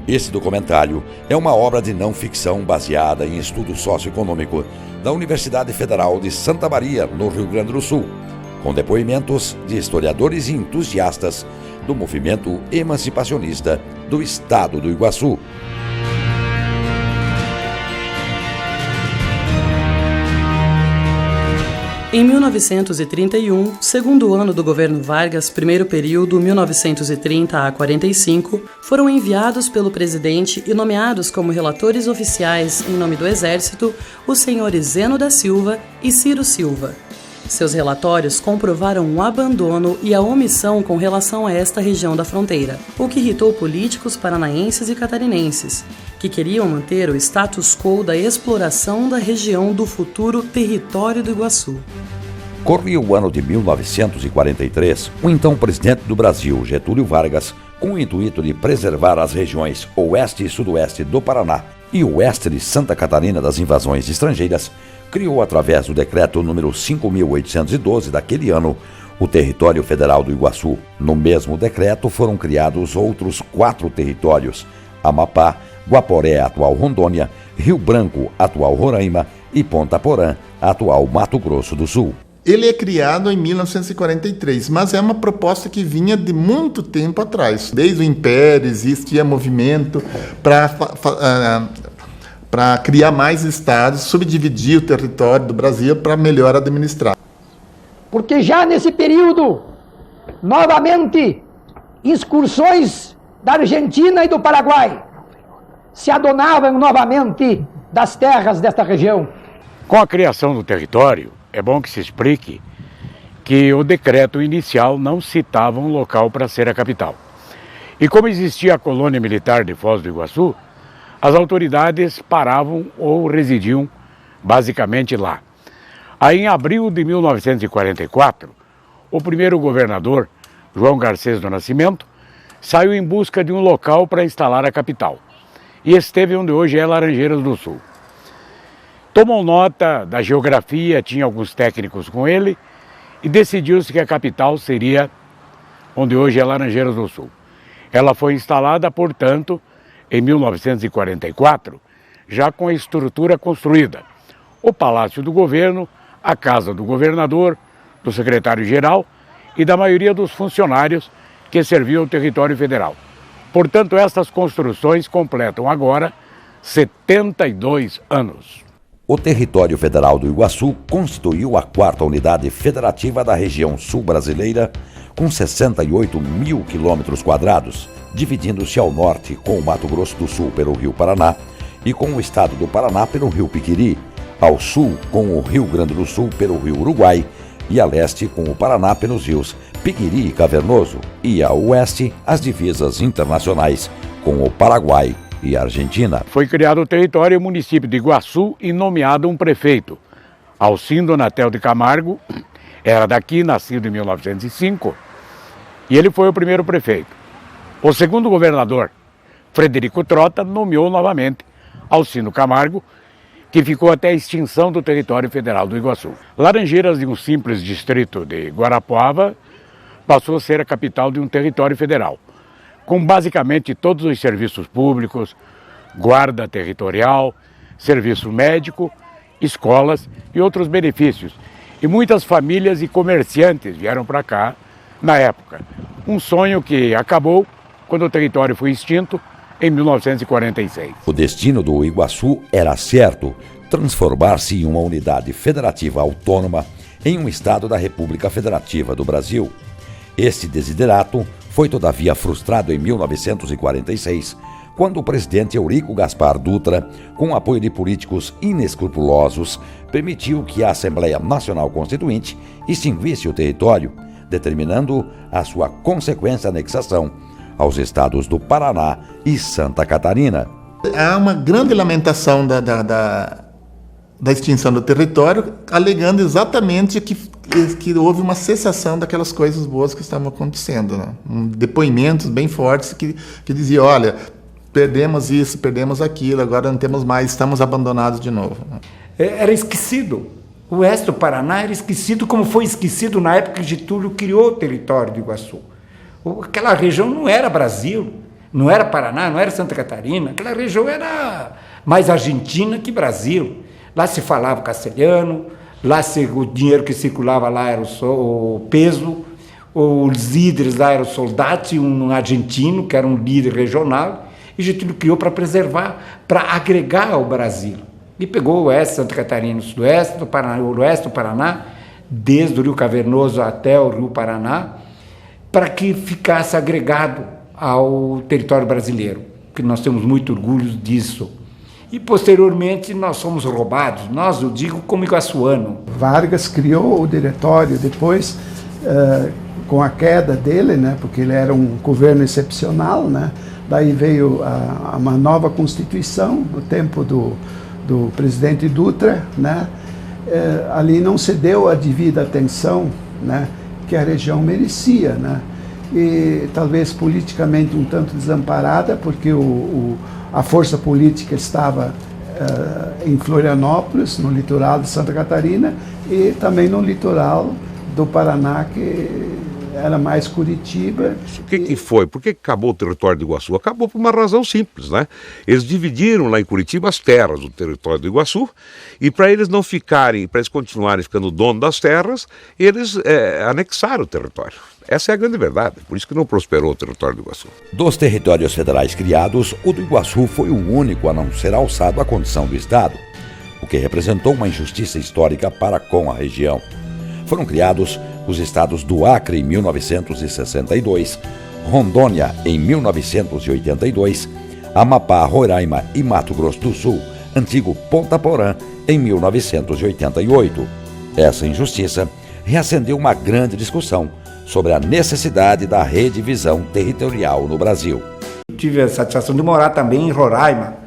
Esse documentário é uma obra de não ficção baseada em estudo socioeconômico da Universidade Federal de Santa Maria, no Rio Grande do Sul, com depoimentos de historiadores e entusiastas do movimento emancipacionista do Estado do Iguaçu. Em 1931, segundo ano do governo Vargas, primeiro período 1930 a 45, foram enviados pelo presidente e nomeados como relatores oficiais em nome do Exército os senhores Zeno da Silva e Ciro Silva. Seus relatórios comprovaram o abandono e a omissão com relação a esta região da fronteira, o que irritou políticos paranaenses e catarinenses, que queriam manter o status quo da exploração da região do futuro território do Iguaçu. Corria o ano de 1943, o então presidente do Brasil, Getúlio Vargas, com o intuito de preservar as regiões oeste e sudoeste do Paraná e oeste de Santa Catarina das invasões estrangeiras, criou, através do decreto número 5.812 daquele ano, o Território Federal do Iguaçu. No mesmo decreto foram criados outros 4 territórios: Amapá, Guaporé, atual Rondônia, Rio Branco, atual Roraima, e Ponta Porã, atual Mato Grosso do Sul. Ele é criado em 1943, mas é uma proposta que vinha de muito tempo atrás. Desde o Império existia movimento para criar mais estados, subdividir o território do Brasil para melhor administrar. Porque já nesse período, novamente, excursões da Argentina e do Paraguai se adonavam novamente das terras desta região. Com a criação do território, é bom que se explique que o decreto inicial não citava um local para ser a capital. E como existia a colônia militar de Foz do Iguaçu, as autoridades paravam ou residiam basicamente lá. Aí, em abril de 1944, o primeiro governador, João Garcês do Nascimento, saiu em busca de um local para instalar a capital. E esteve onde hoje é Laranjeiras do Sul. Tomou nota da geografia, tinha alguns técnicos com ele, e decidiu-se que a capital seria onde hoje é Laranjeiras do Sul. Ela foi instalada, portanto, em 1944, já com a estrutura construída: o Palácio do Governo, a Casa do Governador, do Secretário-Geral e da maioria dos funcionários que serviam o território federal. Portanto, estas construções completam agora 72 anos. O Território Federal do Iguaçu constituiu a 4ª unidade federativa da região sul brasileira, com 68 mil quilômetros quadrados, dividindo-se ao norte com o Mato Grosso do Sul pelo Rio Paraná e com o estado do Paraná pelo Rio Piquiri, ao sul com o Rio Grande do Sul pelo Rio Uruguai e a leste com o Paraná pelos rios Piquiri e Cavernoso, e a oeste as divisas internacionais com o Paraguai e a Argentina. Foi criado o território e o município de Iguaçu e nomeado um prefeito. Alcindo Natel de Camargo era daqui, nascido em 1905, e ele foi o primeiro prefeito. O segundo governador, Frederico Trota, nomeou novamente Alcindo Camargo, que ficou até a extinção do território federal do Iguaçu. Laranjeiras, de um simples distrito de Guarapuava, passou a ser a capital de um território federal, com basicamente todos os serviços públicos, guarda territorial, serviço médico, escolas e outros benefícios. E muitas famílias e comerciantes vieram para cá na época. Um sonho que acabou quando o território foi extinto em 1946. O destino do Iguaçu era certo: transformar-se em uma unidade federativa autônoma em um estado da República Federativa do Brasil. Este desiderato foi, todavia, frustrado em 1946, quando o presidente Eurico Gaspar Dutra, com apoio de políticos inescrupulosos, permitiu que a Assembleia Nacional Constituinte extinguisse o território, determinando a sua consequente anexação aos estados do Paraná e Santa Catarina. Há uma grande lamentação da extinção do território, alegando exatamente que houve uma cessação daquelas coisas boas que estavam acontecendo, né? Depoimentos bem fortes que diziam: olha, perdemos isso, perdemos aquilo, agora não temos mais, estamos abandonados de novo. Era esquecido. O oeste do Paraná era esquecido, como foi esquecido na época que Getúlio criou o território do Iguaçu. Aquela região não era Brasil. Não era Paraná, não era Santa Catarina, aquela região era mais Argentina que Brasil. Lá se falava castelhano, lá o dinheiro que circulava lá era o peso, os líderes lá eram o Soldati, um argentino, que era um líder regional, e Getúlio criou para preservar, para agregar ao Brasil. E pegou o oeste, Santa Catarina, o sudoeste do Paraná, o oeste do Paraná, desde o Rio Cavernoso até o Rio Paraná, para que ficasse agregado ao território brasileiro, que nós temos muito orgulho disso. E, posteriormente, nós somos roubados, eu digo como iguaçuano. Vargas criou o diretório depois, com a queda dele, né, porque ele era um governo excepcional, né, daí veio uma nova Constituição, no tempo do presidente Dutra, né, ali não se deu a devida atenção, né, que a região merecia, né, e talvez politicamente um tanto desamparada, porque a força política estava em Florianópolis, no litoral de Santa Catarina, e também no litoral do Paraná, que era mais Curitiba. O que foi? Por que acabou o território do Iguaçu? Acabou por uma razão simples, né? Eles dividiram lá em Curitiba as terras do território do Iguaçu, e para eles não ficarem, para eles continuarem ficando dono das terras, eles anexaram o território. Essa é a grande verdade, por isso que não prosperou o território do Iguaçu. Dos territórios federais criados, o do Iguaçu foi o único a não ser alçado à condição do Estado, o que representou uma injustiça histórica para com a região. Foram criados os estados do Acre em 1962, Rondônia em 1982, Amapá, Roraima e Mato Grosso do Sul, antigo Ponta Porã, em 1988. Essa injustiça reacendeu uma grande discussão sobre a necessidade da redivisão territorial no Brasil. Tive a satisfação de morar também em Roraima,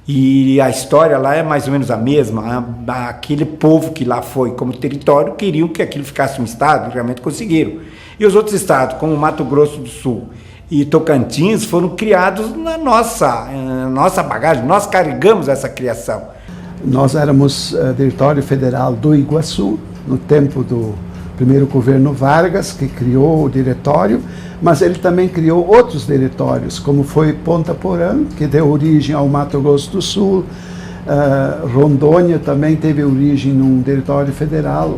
e a história lá é mais ou menos a mesma. Aquele povo que lá foi como território queriam que aquilo ficasse um estado, e realmente conseguiram. E os outros estados, como Mato Grosso do Sul e Tocantins, foram criados na nossa bagagem, nós carregamos essa criação. Nós éramos território federal do Iguaçu, no tempo do primeiro governo Vargas, que criou o diretório, mas ele também criou outros diretórios, como foi Ponta Porã, que deu origem ao Mato Grosso do Sul, Rondônia também teve origem num diretório federal,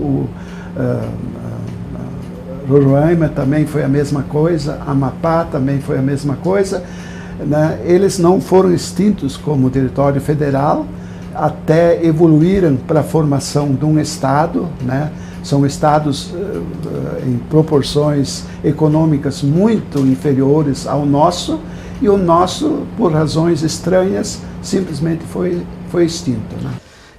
Roraima também foi a mesma coisa, Amapá também foi a mesma coisa, né? Eles não foram extintos como diretório federal, até evoluíram para a formação de um estado, né? São estados em proporções econômicas muito inferiores ao nosso, e o nosso, por razões estranhas, simplesmente foi extinto, né?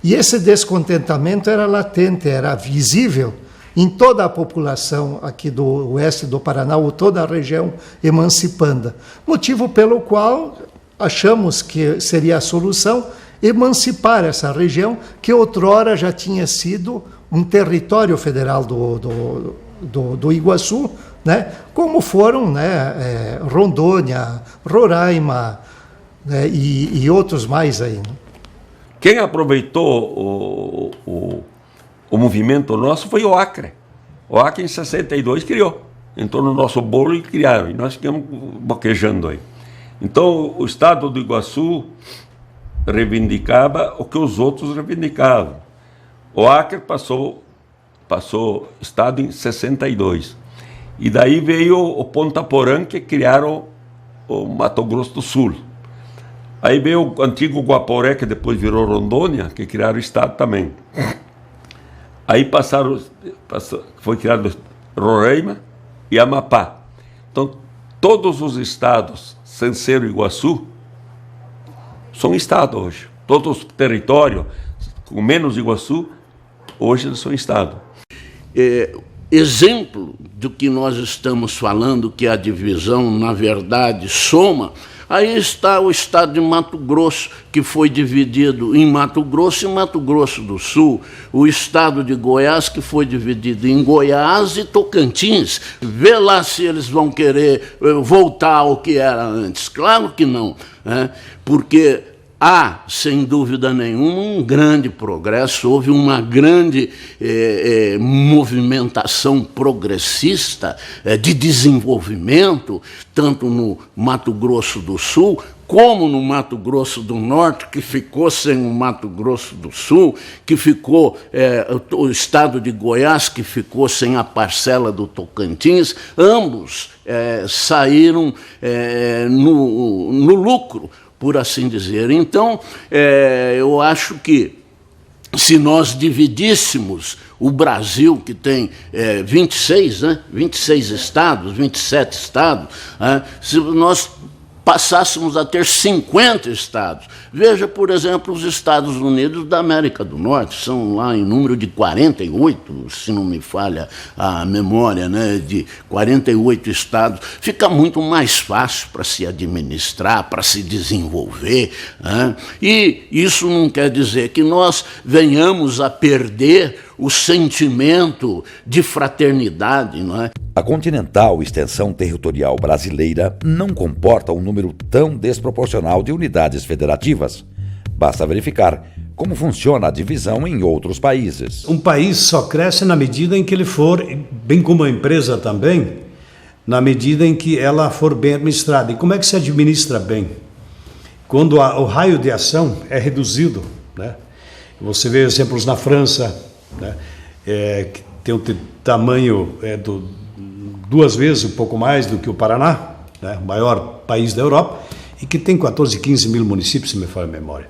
E esse descontentamento era latente, era visível em toda a população aqui do oeste do Paraná, ou toda a região emancipanda. Motivo pelo qual achamos que seria a solução emancipar essa região, que outrora já tinha sido um território federal do Iguaçu, né? Como foram, né, Rondônia, Roraima, né, e outros mais aí, né? Quem aproveitou o movimento nosso foi o Acre. O Acre em 62 criou. Entrou no nosso bolo e criaram. E nós ficamos boquejando aí. Então o estado do Iguaçu reivindicava o que os outros reivindicavam. O Acre passou estado em 62. E daí veio o Ponta Porã, que criaram o Mato Grosso do Sul. Aí veio o antigo Guaporé, que depois virou Rondônia, que criaram o estado também. Aí foi criado Roraima e Amapá. Então, todos os estados, sem ser o Iguaçu, são estado hoje. Todos os territórios, com menos Iguaçu, hoje eles são estado. Exemplo do que nós estamos falando, que a divisão, na verdade, soma. Aí está o estado de Mato Grosso, que foi dividido em Mato Grosso e Mato Grosso do Sul. O estado de Goiás, que foi dividido em Goiás e Tocantins. Vê lá se eles vão querer voltar ao que era antes. Claro que não, né? Porque há, sem dúvida nenhuma, um grande progresso, houve uma grande movimentação progressista de desenvolvimento, tanto no Mato Grosso do Sul, como no Mato Grosso do Norte, que ficou sem o Mato Grosso do Sul, que ficou o estado de Goiás, que ficou sem a parcela do Tocantins, ambos saíram no lucro, por assim dizer. Então, eu acho que se nós dividíssemos o Brasil, que tem 26 estados, 27 estados, se nós passássemos a ter 50 estados. Veja, por exemplo, os Estados Unidos da América do Norte, são lá em número de 48, se não me falha a memória, né, de 48 estados. Fica muito mais fácil para se administrar, para se desenvolver, né? E isso não quer dizer que nós venhamos a perder o sentimento de fraternidade, não é? A continental extensão territorial brasileira não comporta um número tão desproporcional de unidades federativas. Basta verificar como funciona a divisão em outros países. Um país só cresce na medida em que ele for, bem como a empresa também, na medida em que ela for bem administrada. E como é que se administra bem? Quando o raio de ação é reduzido, né? Você vê exemplos na França, né? Que tem um tamanho 2 vezes, um pouco mais do que o Paraná, né? O maior país da Europa, e que tem 14, 15 mil municípios, se me falha a memória.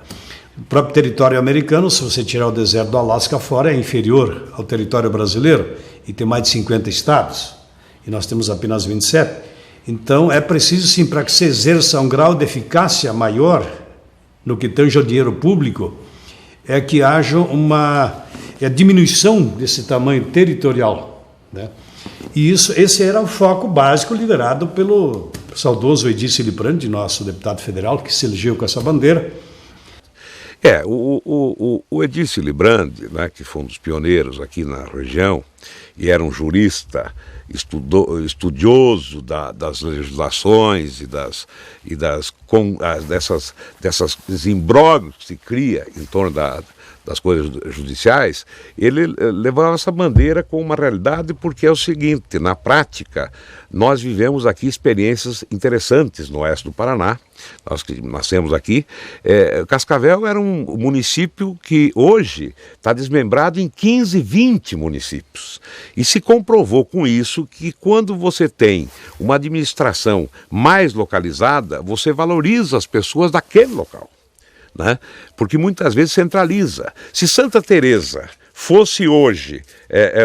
O próprio território americano, se você tirar o deserto do Alasca fora, é inferior ao território brasileiro, e tem mais de 50 estados, e nós temos apenas 27. Então, é preciso, sim, para que se exerça um grau de eficácia maior no que tange ao dinheiro público, é que haja uma diminuição desse tamanho territorial, né? E esse era o foco básico liderado pelo saudoso Edir Librandi, nosso deputado federal, que se elegeu com essa bandeira. O Edir Librandi, né, que foi um dos pioneiros aqui na região, e era um jurista estudioso das legislações e desses imbróglios que se cria em torno das coisas judiciais. Ele levava essa bandeira com uma realidade, porque é o seguinte: na prática, nós vivemos aqui experiências interessantes no oeste do Paraná. Nós que nascemos aqui, Cascavel era um município que hoje está desmembrado em 15, 20 municípios. E se comprovou com isso que quando você tem uma administração mais localizada, você valoriza as pessoas daquele local, né? Porque muitas vezes centraliza. Se Santa Teresa fosse hoje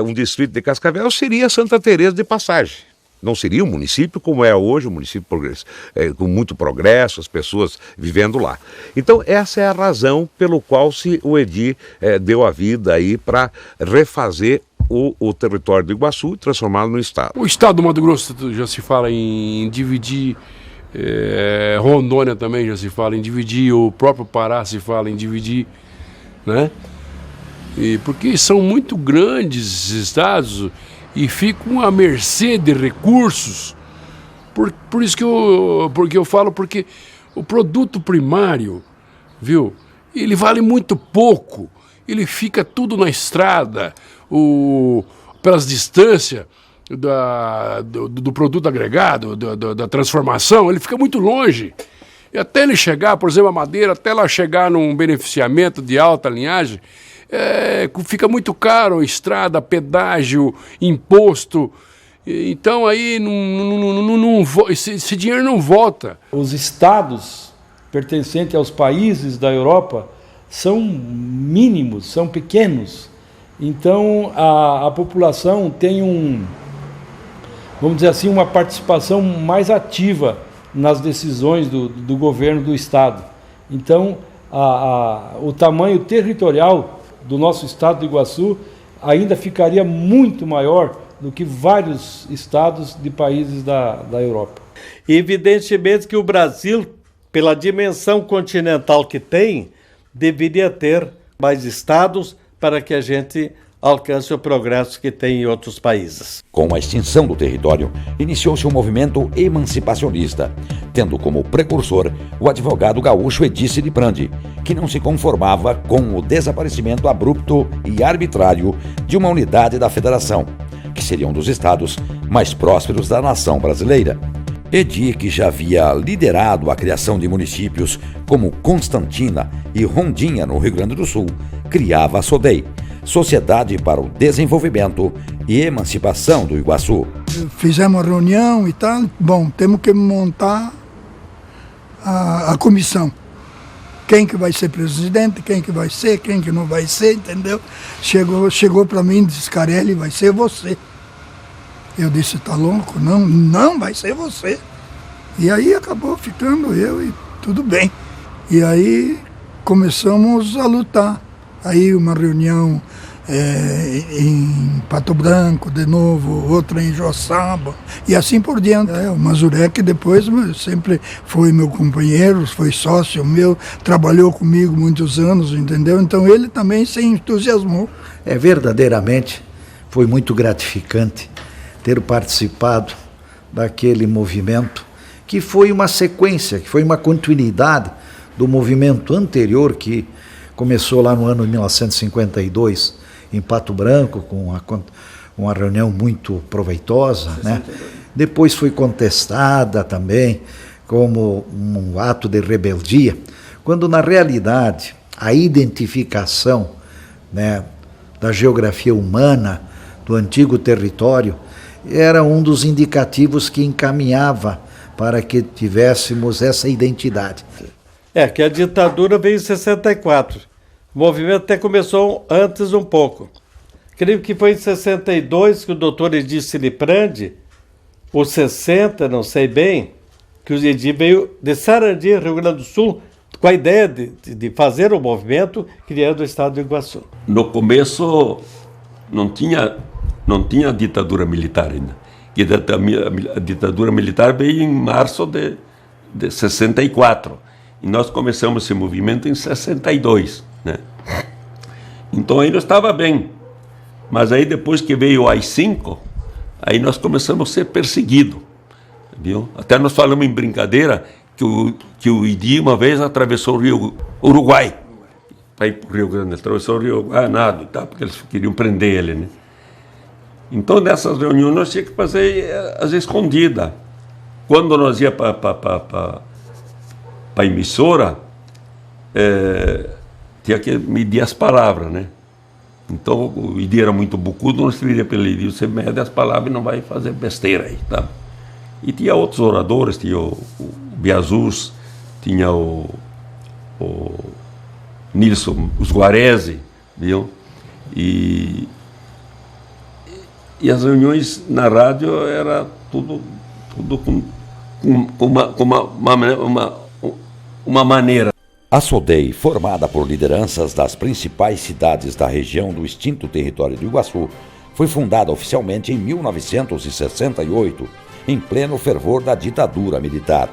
um distrito de Cascavel, seria Santa Teresa de Passagem. Não seria um município como é hoje, um município com muito progresso, as pessoas vivendo lá. Então, essa é a razão pelo qual o Edir deu a vida aí para refazer o território do Iguaçu e transformá-lo no estado. O estado do Mato Grosso já se fala em dividir, Rondônia também já se fala em dividir, o próprio Pará se fala em dividir, né? Porque são muito grandes estados e ficam à mercê de recursos. Por isso que eu falo, porque o produto primário, viu, ele vale muito pouco, ele fica tudo na estrada, pelas distâncias do produto agregado, da transformação, ele fica muito longe. E até ele chegar, por exemplo, a madeira, até ela chegar num beneficiamento de alta linhagem, fica muito caro, estrada, pedágio, imposto. Então aí esse dinheiro não volta. Os estados pertencentes aos países da Europa são mínimos, são pequenos. Então a população tem vamos dizer assim, uma participação mais ativa nas decisões do governo do estado. Então o tamanho territorial do nosso estado do Iguaçu ainda ficaria muito maior do que vários estados de países da Europa. Evidentemente que o Brasil, pela dimensão continental que tem, deveria ter mais estados para que a gente alcance o progresso que tem em outros países. Com a extinção do território, iniciou-se um movimento emancipacionista, tendo como precursor o advogado gaúcho Edir Liprandi, que não se conformava com o desaparecimento abrupto e arbitrário de uma unidade da federação, que seria um dos estados mais prósperos da nação brasileira. Edir, que já havia liderado a criação de municípios como Constantina e Rondinha, no Rio Grande do Sul, criava a SODEI, Sociedade para o Desenvolvimento e Emancipação do Iguaçu. Fizemos uma reunião e tal, bom, temos que montar a comissão. Quem que vai ser presidente, quem que vai ser, quem que não vai ser, entendeu? Chegou para mim e disse, Scarelli, vai ser você. Eu disse, tá louco? Não vai ser você. E aí acabou ficando eu e tudo bem. E aí começamos a lutar. Aí uma reunião em Pato Branco de novo, outra em Joaçaba, e assim por diante. O Mazurek depois sempre foi meu companheiro, foi sócio meu, trabalhou comigo muitos anos, entendeu? Então ele também se entusiasmou. Verdadeiramente foi muito gratificante ter participado daquele movimento, que foi uma sequência, que foi uma continuidade do movimento anterior, que começou lá no ano de 1952, em Pato Branco, com uma reunião muito proveitosa, né? Depois foi contestada também como um ato de rebeldia, quando na realidade a identificação, né, da geografia humana do antigo território era um dos indicativos que encaminhava para que tivéssemos essa identidade. Que a ditadura veio em 64. O movimento até começou antes um pouco. Creio que foi em 62 que o doutor Edir Liprandi, ou 60, não sei bem, que o Edir veio de Sarandi, Rio Grande do Sul, com a ideia de fazer o movimento, criando o estado do Iguaçu. No começo não tinha ditadura militar ainda. E a ditadura militar veio em março de 64. E nós começamos esse movimento em 62, né? Então ainda estava bem. Mas aí depois que veio o AI-5, aí nós começamos a ser perseguidos, viu? Até nós falamos em brincadeira que o Edir uma vez atravessou o Rio Uruguai para ir para o Rio Grande, atravessou o Rio Uruguai nada, tá? Porque eles queriam prender ele, né? Então nessas reuniões nós tínhamos que fazer as escondidas. Quando nós ia para a emissora, tinha que medir as palavras, né? Então o Edir era muito bucudo, nós diríamos para ele, você mede as palavras e não vai fazer besteira aí, tá? E tinha outros oradores, tinha o Biazus, tinha o Nilson, os Guarese, viu? E as reuniões na rádio era tudo com uma maneira. A SODEI, formada por lideranças das principais cidades da região do extinto território do Iguaçu, foi fundada oficialmente em 1968, em pleno fervor da ditadura militar.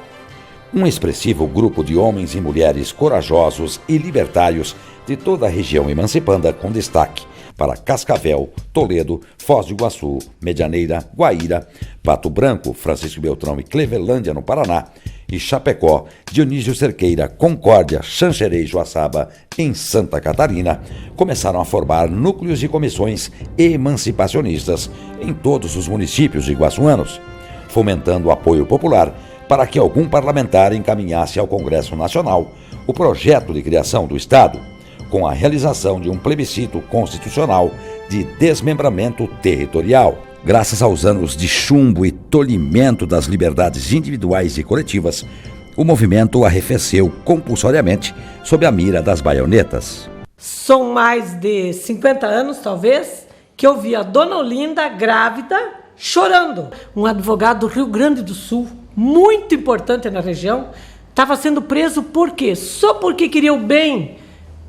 Um expressivo grupo de homens e mulheres corajosos e libertários de toda a região emancipanda, com destaque para Cascavel, Toledo, Foz do Iguaçu, Medianeira, Guaíra, Pato Branco, Francisco Beltrão e Clevelândia, no Paraná, e Chapecó, Dionísio Cerqueira, Concórdia, Xanxerê e Joaçaba, em Santa Catarina, começaram a formar núcleos e comissões emancipacionistas em todos os municípios iguaçuanos, fomentando o apoio popular para que algum parlamentar encaminhasse ao Congresso Nacional o projeto de criação do Estado, com a realização de um plebiscito constitucional de desmembramento territorial. Graças aos anos de chumbo e tolhimento das liberdades individuais e coletivas, o movimento arrefeceu compulsoriamente sob a mira das baionetas. São mais de 50 anos, talvez, que eu vi a Dona Olinda grávida, chorando. Um advogado do Rio Grande do Sul, muito importante na região, estava sendo preso por quê? Só porque queria o bem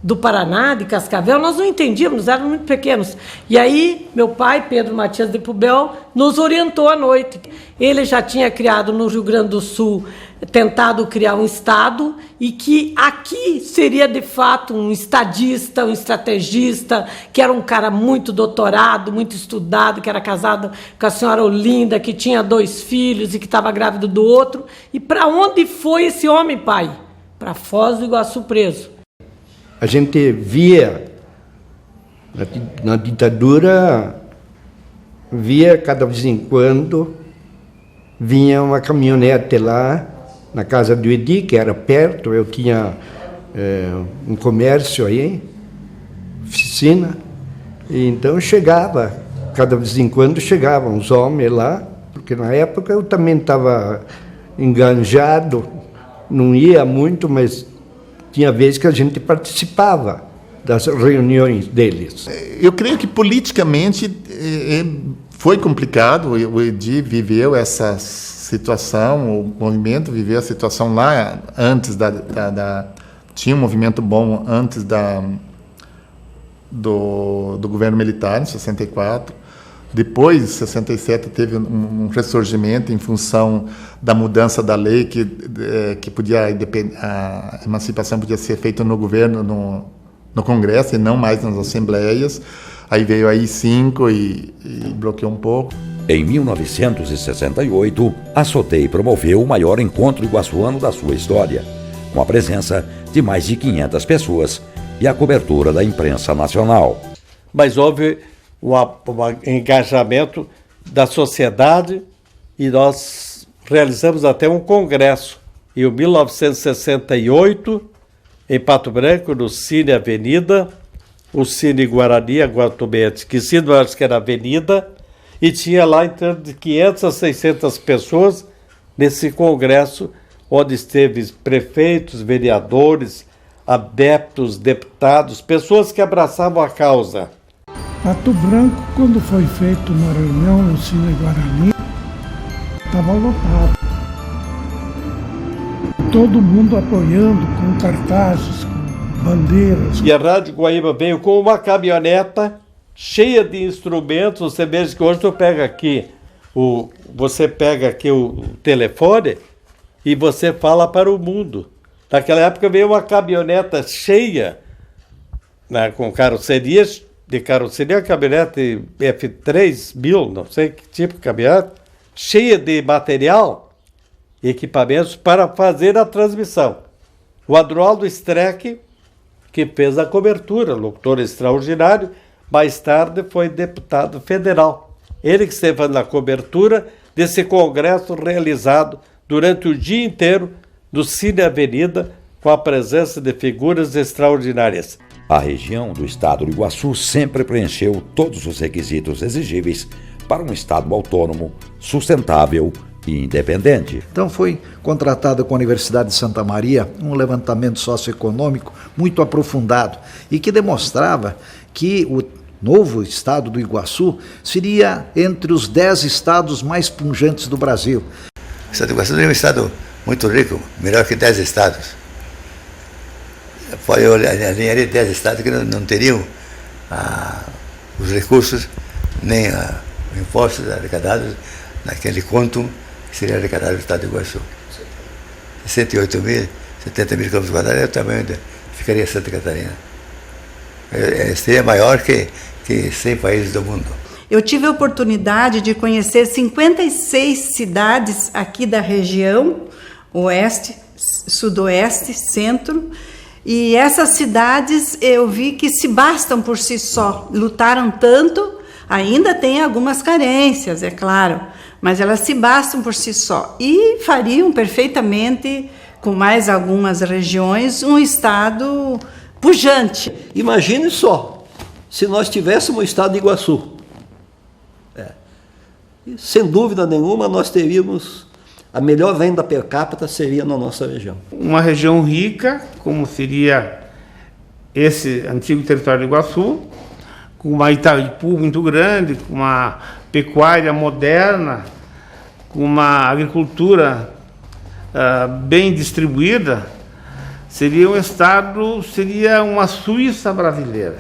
do Paraná, de Cascavel, nós não entendíamos, éramos muito pequenos. E aí, meu pai, Pedro Matias de Pubel, nos orientou à noite. Ele já tinha criado no Rio Grande do Sul tentado criar um Estado e que aqui seria de fato um estadista, um estrategista, que era um cara muito doutorado, muito estudado, que era casado com a senhora Olinda, que tinha 2 filhos e que estava grávido do outro. E para onde foi esse homem, pai? Para Foz do Iguaçu preso. A gente via, na ditadura, via cada vez em quando, vinha uma caminhonete lá, na casa do Edi, que era perto, eu tinha um comércio aí, oficina, e então chegava, cada vez em quando chegavam os homens lá, porque na época eu também estava enganjado, não ia muito, mas tinha vezes que a gente participava das reuniões deles. Eu creio que politicamente foi complicado, o Edi viveu essa situação, o movimento viveu a situação lá antes tinha um movimento bom antes do governo militar, em 64. Depois, em 67, teve um ressurgimento em função da mudança da lei que podia a emancipação podia ser feita no governo, no Congresso e não mais nas assembleias. Aí veio a I-5 e bloqueou um pouco. Em 1968, a SOTEI promoveu o maior encontro iguaçuano da sua história, com a presença de mais de 500 pessoas e a cobertura da imprensa nacional. Mas houve um engajamento da sociedade e nós realizamos até um congresso. Em 1968, em Pato Branco, no Cine Avenida, o Cine Guarani, agora também esquecido, acho que era Avenida, e tinha lá em torno de 500 a 600 pessoas nesse congresso, onde esteve prefeitos, vereadores, adeptos, deputados, pessoas que abraçavam a causa. Pato Branco, quando foi feita uma reunião no Cine Guarani, estava lotado. Todo mundo apoiando, com cartazes, com bandeiras. E a Rádio Guaíba veio com uma caminhoneta cheia de instrumentos. Você veja que hoje você pega aqui o telefone e você fala para o mundo. Naquela época veio uma caminhoneta cheia, né, com carrocerias, caminhonete F3000, não sei que tipo de caminhonete, cheia de material, equipamentos para fazer a transmissão. O Adroaldo Streck, que fez a cobertura, locutor extraordinário, mais tarde foi deputado federal. Ele que esteve na cobertura desse congresso realizado durante o dia inteiro do Cine Avenida, com a presença de figuras extraordinárias. A região do estado do Iguaçu sempre preencheu todos os requisitos exigíveis para um estado autônomo, sustentável e independente. Então foi contratado com a Universidade de Santa Maria um levantamento socioeconômico muito aprofundado e que demonstrava que o novo estado do Iguaçu seria entre os 10 estados mais pujantes do Brasil. O estado do Iguaçu é um estado muito rico, melhor que 10 estados. Foi a linha de 10 estados que não teriam os recursos, nem impostos arrecadados naquele conto que seria arrecadado no estado do Iguaçu. 68 mil, 70 mil quilômetros quadrados é o tamanho ficaria Santa Catarina. Seria maior que 100 países do mundo. Eu tive a oportunidade de conhecer 56 cidades aqui da região, oeste, sudoeste, centro, e essas cidades eu vi que se bastam por si só, lutaram tanto, ainda tem algumas carências, é claro, mas elas se bastam por si só e fariam perfeitamente, com mais algumas regiões, um estado pujante. Imagine só, se nós tivéssemos o estado de Iguaçu. Sem dúvida nenhuma, nós teríamos a melhor venda per capita seria na nossa região. Uma região rica, como seria esse antigo território do Iguaçu, com uma Itaipu muito grande, com uma pecuária moderna, com uma agricultura bem distribuída, seria um estado, seria uma Suíça brasileira.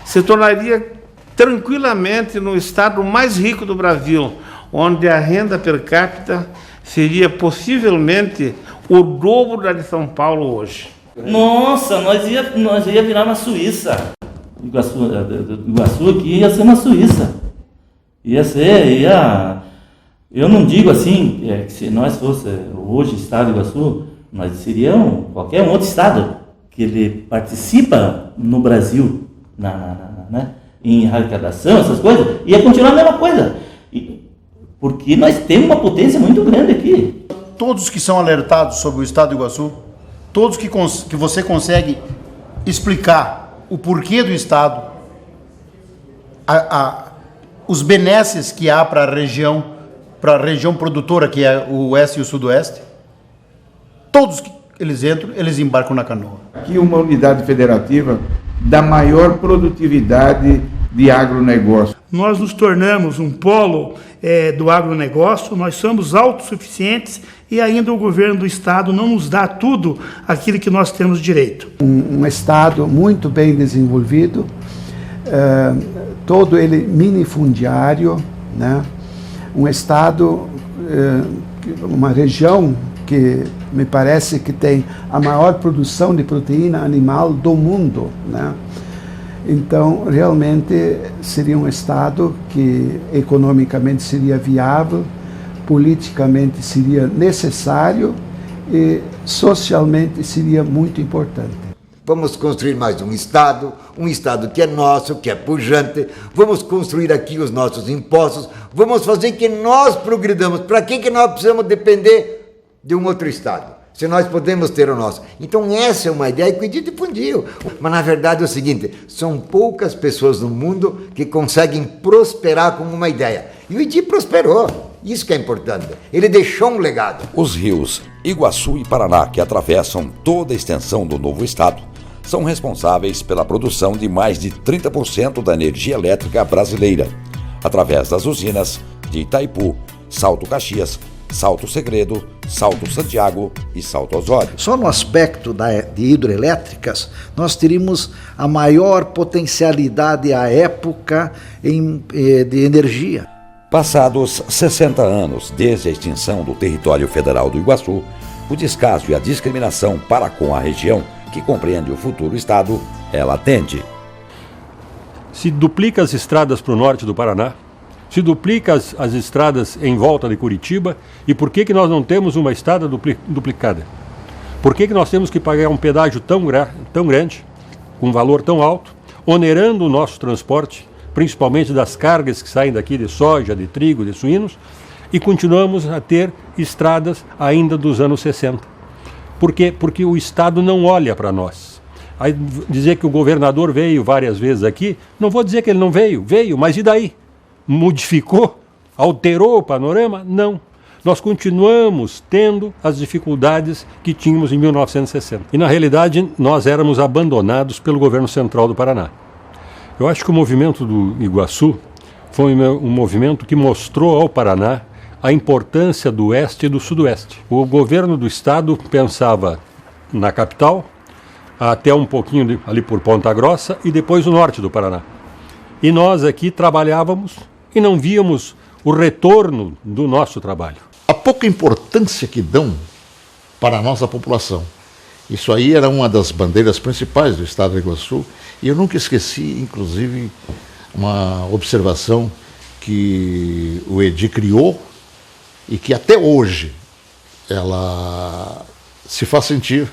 Se tornaria tranquilamente no estado mais rico do Brasil, onde a renda per capita seria possivelmente o dobro da de São Paulo hoje. Nossa, nós ia virar uma Suíça. Iguaçu aqui ia ser uma Suíça. Eu não digo assim, que se nós fosse hoje Estado de Iguaçu, nós seríamos qualquer outro Estado que ele participa no Brasil, em arrecadação, essas coisas, ia continuar a mesma coisa. Porque nós temos uma potência muito grande aqui. Todos que são alertados sobre o Estado de Iguaçu, todos que você consegue explicar o porquê do Estado, os benesses que há para a região produtora, que é o Oeste e o Sudoeste, todos que eles entram, eles embarcam na canoa. Aqui uma unidade federativa da maior produtividade de agronegócio. Nós nos tornamos um polo do agronegócio, nós somos autossuficientes e ainda o governo do Estado não nos dá tudo aquilo que nós temos direito. Um Estado muito bem desenvolvido, todo ele minifundiário, né? Um Estado, uma região que me parece que tem a maior produção de proteína animal do mundo, né? Então, realmente, seria um Estado que economicamente seria viável, politicamente seria necessário e socialmente seria muito importante. Vamos construir mais um Estado que é nosso, que é pujante. Vamos construir aqui os nossos impostos. Vamos fazer que nós progridamos. Para que nós precisamos depender de um outro Estado? Se nós podemos ter o nosso. Então essa é uma ideia que o Edi difundiu. Mas na verdade é o seguinte, são poucas pessoas no mundo que conseguem prosperar com uma ideia. E o Edi prosperou. Isso que é importante. Ele deixou um legado. Os rios Iguaçu e Paraná, que atravessam toda a extensão do novo estado, são responsáveis pela produção de mais de 30% da energia elétrica brasileira, através das usinas de Itaipu, Salto Caxias, Salto Segredo, Salto Santiago e Salto Osório. Só no aspecto de hidrelétricas, nós teríamos a maior potencialidade à época de energia. Passados 60 anos desde a extinção do território federal do Iguaçu, o descaso e a discriminação para com a região, que compreende o futuro estado, é latente. Se duplica as estradas para o norte do Paraná, se duplica as estradas em volta de Curitiba, e por que nós não temos uma estrada duplicada? Por que nós temos que pagar um pedágio tão grande, com um valor tão alto, onerando o nosso transporte, principalmente das cargas que saem daqui de soja, de trigo, de suínos, e continuamos a ter estradas ainda dos anos 60. Por quê? Porque o Estado não olha para nós. Aí dizer que o governador veio várias vezes aqui, não vou dizer que ele não veio, mas e daí? Modificou? Alterou o panorama? Não. Nós continuamos tendo as dificuldades que tínhamos em 1960. E na realidade nós éramos abandonados pelo governo central do Paraná. Eu acho que o movimento do Iguaçu foi um movimento que mostrou ao Paraná a importância do Oeste e do Sudoeste. O governo do Estado pensava na capital, até um pouquinho ali por Ponta Grossa e depois o norte do Paraná. E nós aqui trabalhávamos e não víamos o retorno do nosso trabalho. A pouca importância que dão para a nossa população. Isso aí era uma das bandeiras principais do Estado do Iguaçu. E eu nunca esqueci, inclusive, uma observação que o Edi criou e que até hoje ela se faz sentir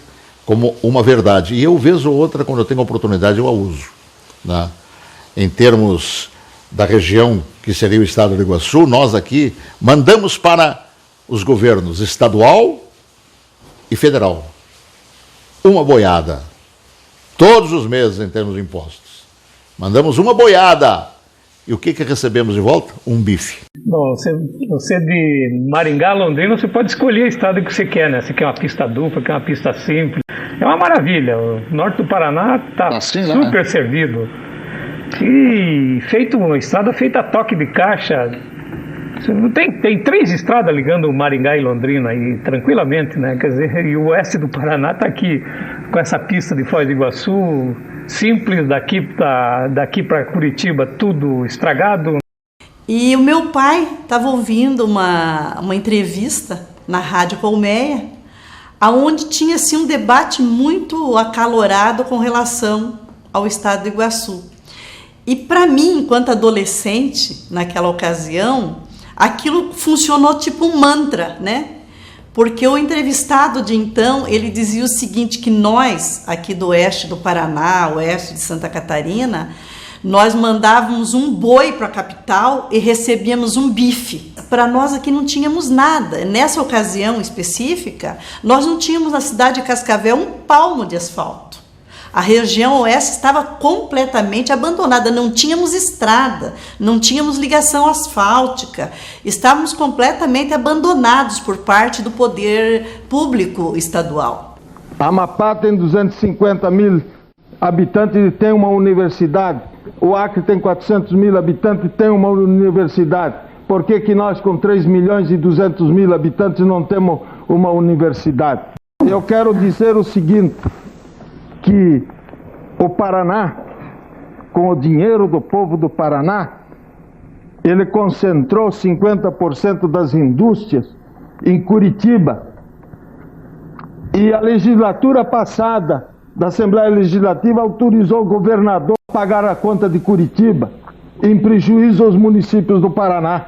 como uma verdade. E eu, vez ou outra, quando eu tenho a oportunidade, eu a uso, né? Em termos da região que seria o Estado do Iguaçu, nós aqui mandamos para os governos estadual e federal uma boiada, todos os meses em termos de impostos. Mandamos uma boiada. E o que recebemos de volta? Um bife. Bom, você de Maringá, Londrina, você pode escolher o estado que você quer, né? Você quer uma pista dupla, quer uma pista simples. É uma maravilha. O norte do Paraná está assim, super servido. E uma estrada feita a toque de caixa. Tem 3 estradas ligando Maringá e Londrina aí, tranquilamente, né? Quer dizer, e o oeste do Paraná está aqui com essa pista de Foz do Iguaçu, simples, daqui para Curitiba, tudo estragado. E o meu pai estava ouvindo uma entrevista na Rádio Colmeia, aonde tinha assim, um debate muito acalorado com relação ao estado do Iguaçu. E para mim, enquanto adolescente, naquela ocasião, aquilo funcionou tipo um mantra, né? Porque o entrevistado de então, ele dizia o seguinte, que nós, aqui do oeste do Paraná, oeste de Santa Catarina, nós mandávamos um boi para a capital e recebíamos um bife. Para nós aqui não tínhamos nada. Nessa ocasião específica, nós não tínhamos na cidade de Cascavel um palmo de asfalto. A região oeste estava completamente abandonada, não tínhamos estrada, não tínhamos ligação asfáltica, estávamos completamente abandonados por parte do poder público estadual. Amapá tem 250 mil habitantes e tem uma universidade. O Acre tem 400 mil habitantes e tem uma universidade. Por que nós, com 3 milhões e 200 mil habitantes, não temos uma universidade? Eu quero dizer o seguinte, que o Paraná, com o dinheiro do povo do Paraná, ele concentrou 50% das indústrias em Curitiba. E a legislatura passada da Assembleia Legislativa autorizou o governador a pagar a conta de Curitiba, em prejuízo aos municípios do Paraná.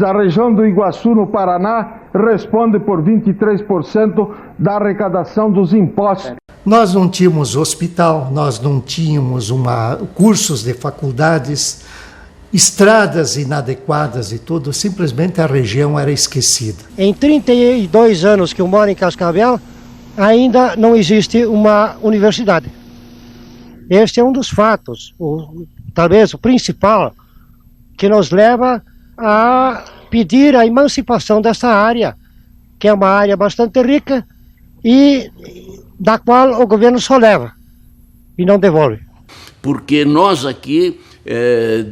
A região do Iguaçu, no Paraná, responde por 23% da arrecadação dos impostos. Nós não tínhamos hospital, nós não tínhamos cursos de faculdades, estradas inadequadas e tudo, simplesmente a região era esquecida. Em 32 anos que eu moro em Cascavel, ainda não existe uma universidade. Este é um dos fatos, talvez o principal, que nos leva a pedir a emancipação dessa área, que é uma área bastante rica e da qual o governo só leva e não devolve. Porque nós aqui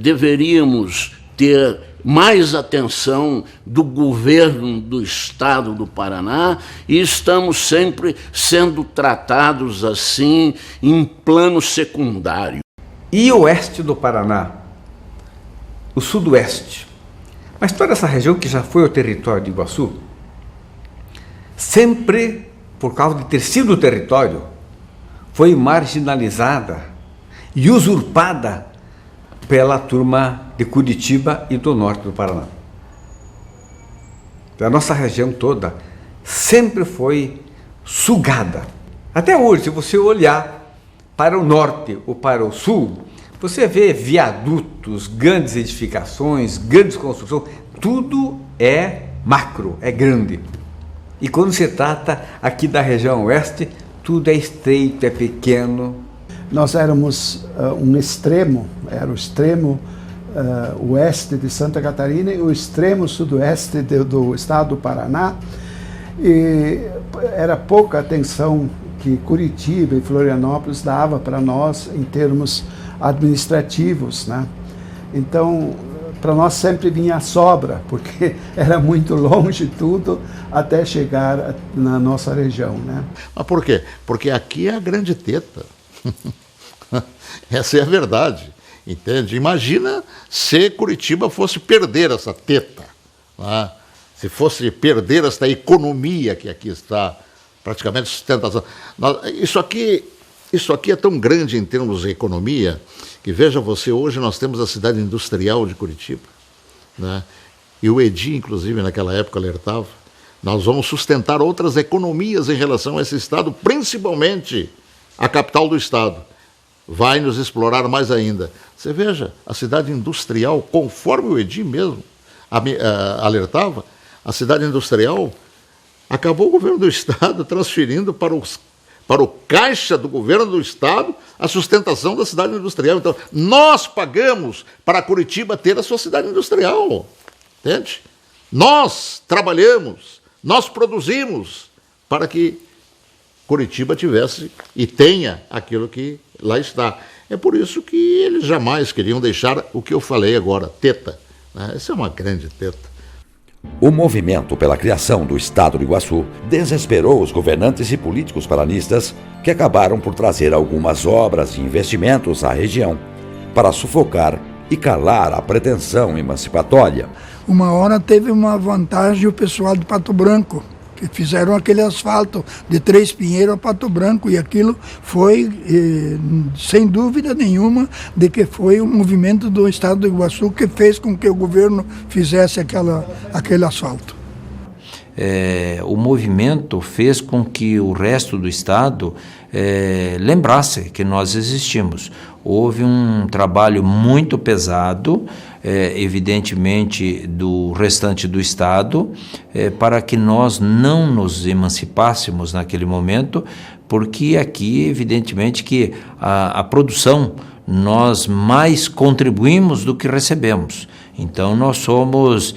deveríamos ter mais atenção do governo do estado do Paraná e estamos sempre sendo tratados assim em plano secundário. E o oeste do Paraná, o sudoeste, mas toda essa região que já foi o território de Iguaçu, sempre, por causa de ter sido o território, foi marginalizada e usurpada pela turma de Curitiba e do norte do Paraná. A nossa região toda sempre foi sugada. Até hoje, se você olhar para o norte ou para o sul, você vê viadutos, grandes edificações, grandes construções, tudo é macro, é grande. E quando se trata aqui da região oeste, tudo é estreito, é pequeno. Nós éramos um extremo, era o extremo oeste de Santa Catarina e o extremo sudoeste do estado do Paraná. E era pouca atenção que Curitiba e Florianópolis dava para nós em termos administrativos, né? Então, para nós sempre vinha a sobra, porque era muito longe tudo até chegar na nossa região, né? Mas por quê? Porque aqui é a grande teta. Essa é a verdade, entende? Imagina se Curitiba fosse perder essa teta, né? Se fosse perder esta economia que aqui está, praticamente sustentação. Isso aqui é tão grande em termos de economia, que veja você, hoje nós temos a cidade industrial de Curitiba, né? E o EDI, inclusive, naquela época alertava, nós vamos sustentar outras economias em relação a esse estado, principalmente a capital do estado. Vai nos explorar mais ainda. Você veja, a cidade industrial, conforme o EDI mesmo alertava, a cidade industrial, acabou o governo do estado transferindo para o caixa do governo do estado a sustentação da cidade industrial. Então, nós pagamos para Curitiba ter a sua cidade industrial, entende? Nós trabalhamos, nós produzimos para que Curitiba tivesse e tenha aquilo que lá está. É por isso que eles jamais queriam deixar o que eu falei agora, teta, né? Essa é uma grande teta. O movimento pela criação do Estado do Iguaçu desesperou os governantes e políticos paranistas, que acabaram por trazer algumas obras e investimentos à região para sufocar e calar a pretensão emancipatória. Uma hora teve uma vantagem o pessoal de Pato Branco, que fizeram aquele asfalto de Três Pinheiros a Pato Branco, e aquilo foi, sem dúvida nenhuma, de que foi o movimento do Estado do Iguaçu que fez com que o governo fizesse aquele asfalto. O movimento fez com que o resto do Estado lembrasse que nós existimos. Houve um trabalho muito pesado, evidentemente, do restante do Estado, para que nós não nos emancipássemos naquele momento, porque aqui, evidentemente, que a produção nós mais contribuímos do que recebemos. Então, nós somos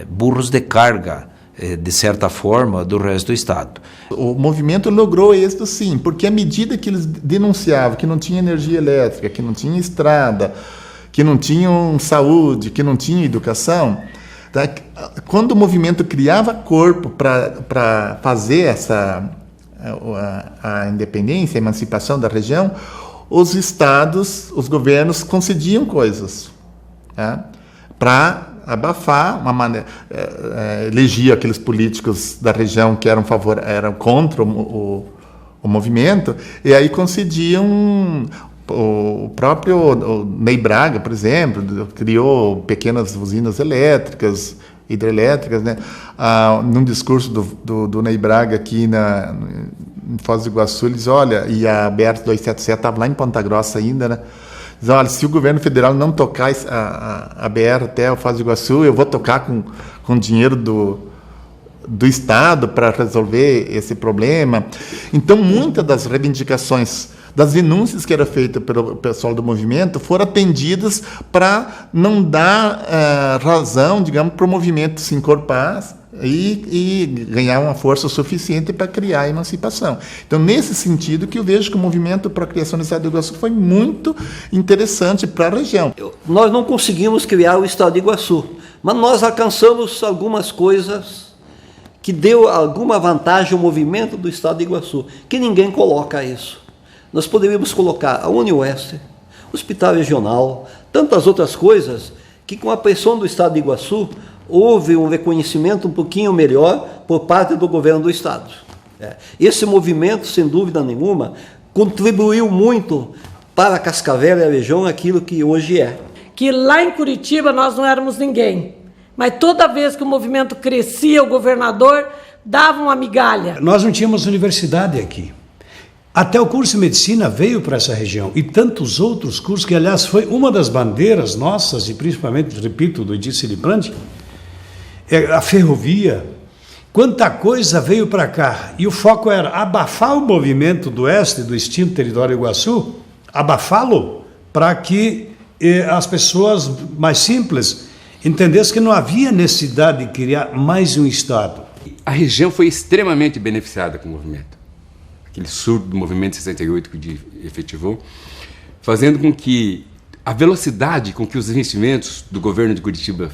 burros de carga, de certa forma, do resto do Estado. O movimento logrou êxito, sim, porque à medida que eles denunciavam que não tinha energia elétrica, que não tinha estrada, que não tinham saúde, que não tinha educação, tá? Quando o movimento criava corpo para fazer a independência, a emancipação da região, os estados, os governos concediam coisas, tá? Para abafar uma maneira, elegia aqueles políticos da região que eram contra o movimento, e aí concediam. O próprio Ney Braga, por exemplo, criou pequenas usinas elétricas, hidrelétricas, né? Num discurso do Ney Braga aqui em Foz do Iguaçu, ele diz, olha, e a BR-277 estava lá em Ponta Grossa ainda, né? Diz, olha, se o governo federal não tocar a BR até o Foz do Iguaçu, eu vou tocar com dinheiro do Estado para resolver esse problema. Então, muitas das reivindicações, das denúncias que eram feitas pelo pessoal do movimento, foram atendidas para não dar razão, digamos, para o movimento se encorpar e ganhar uma força suficiente para criar a emancipação. Então, nesse sentido que eu vejo que o movimento para a criação do Estado do Iguaçu foi muito interessante para a região. Nós não conseguimos criar o Estado do Iguaçu, mas nós alcançamos algumas coisas que deu alguma vantagem ao movimento do Estado do Iguaçu, que ninguém coloca isso. Nós poderíamos colocar a UniOeste, Hospital Regional, tantas outras coisas, que com a pressão do Estado do Iguaçu, houve um reconhecimento um pouquinho melhor por parte do governo do Estado. Esse movimento, sem dúvida nenhuma, contribuiu muito para Cascavel e a região aquilo que hoje é. Que lá em Curitiba nós não éramos ninguém, mas toda vez que o movimento crescia, o governador dava uma migalha. Nós não tínhamos universidade aqui. Até o curso de medicina veio para essa região e tantos outros cursos que, aliás, foi uma das bandeiras nossas e principalmente, repito, do Edir Siliprandi, a ferrovia, quanta coisa veio para cá. E o foco era abafar o movimento do Oeste, do extinto território Iguaçu, abafá-lo para que as pessoas mais simples entendessem que não havia necessidade de criar mais um Estado. A região foi extremamente beneficiada com o movimento. Aquele surto do movimento 68 que o Edir efetivou, fazendo com que a velocidade com que os investimentos do governo de Curitiba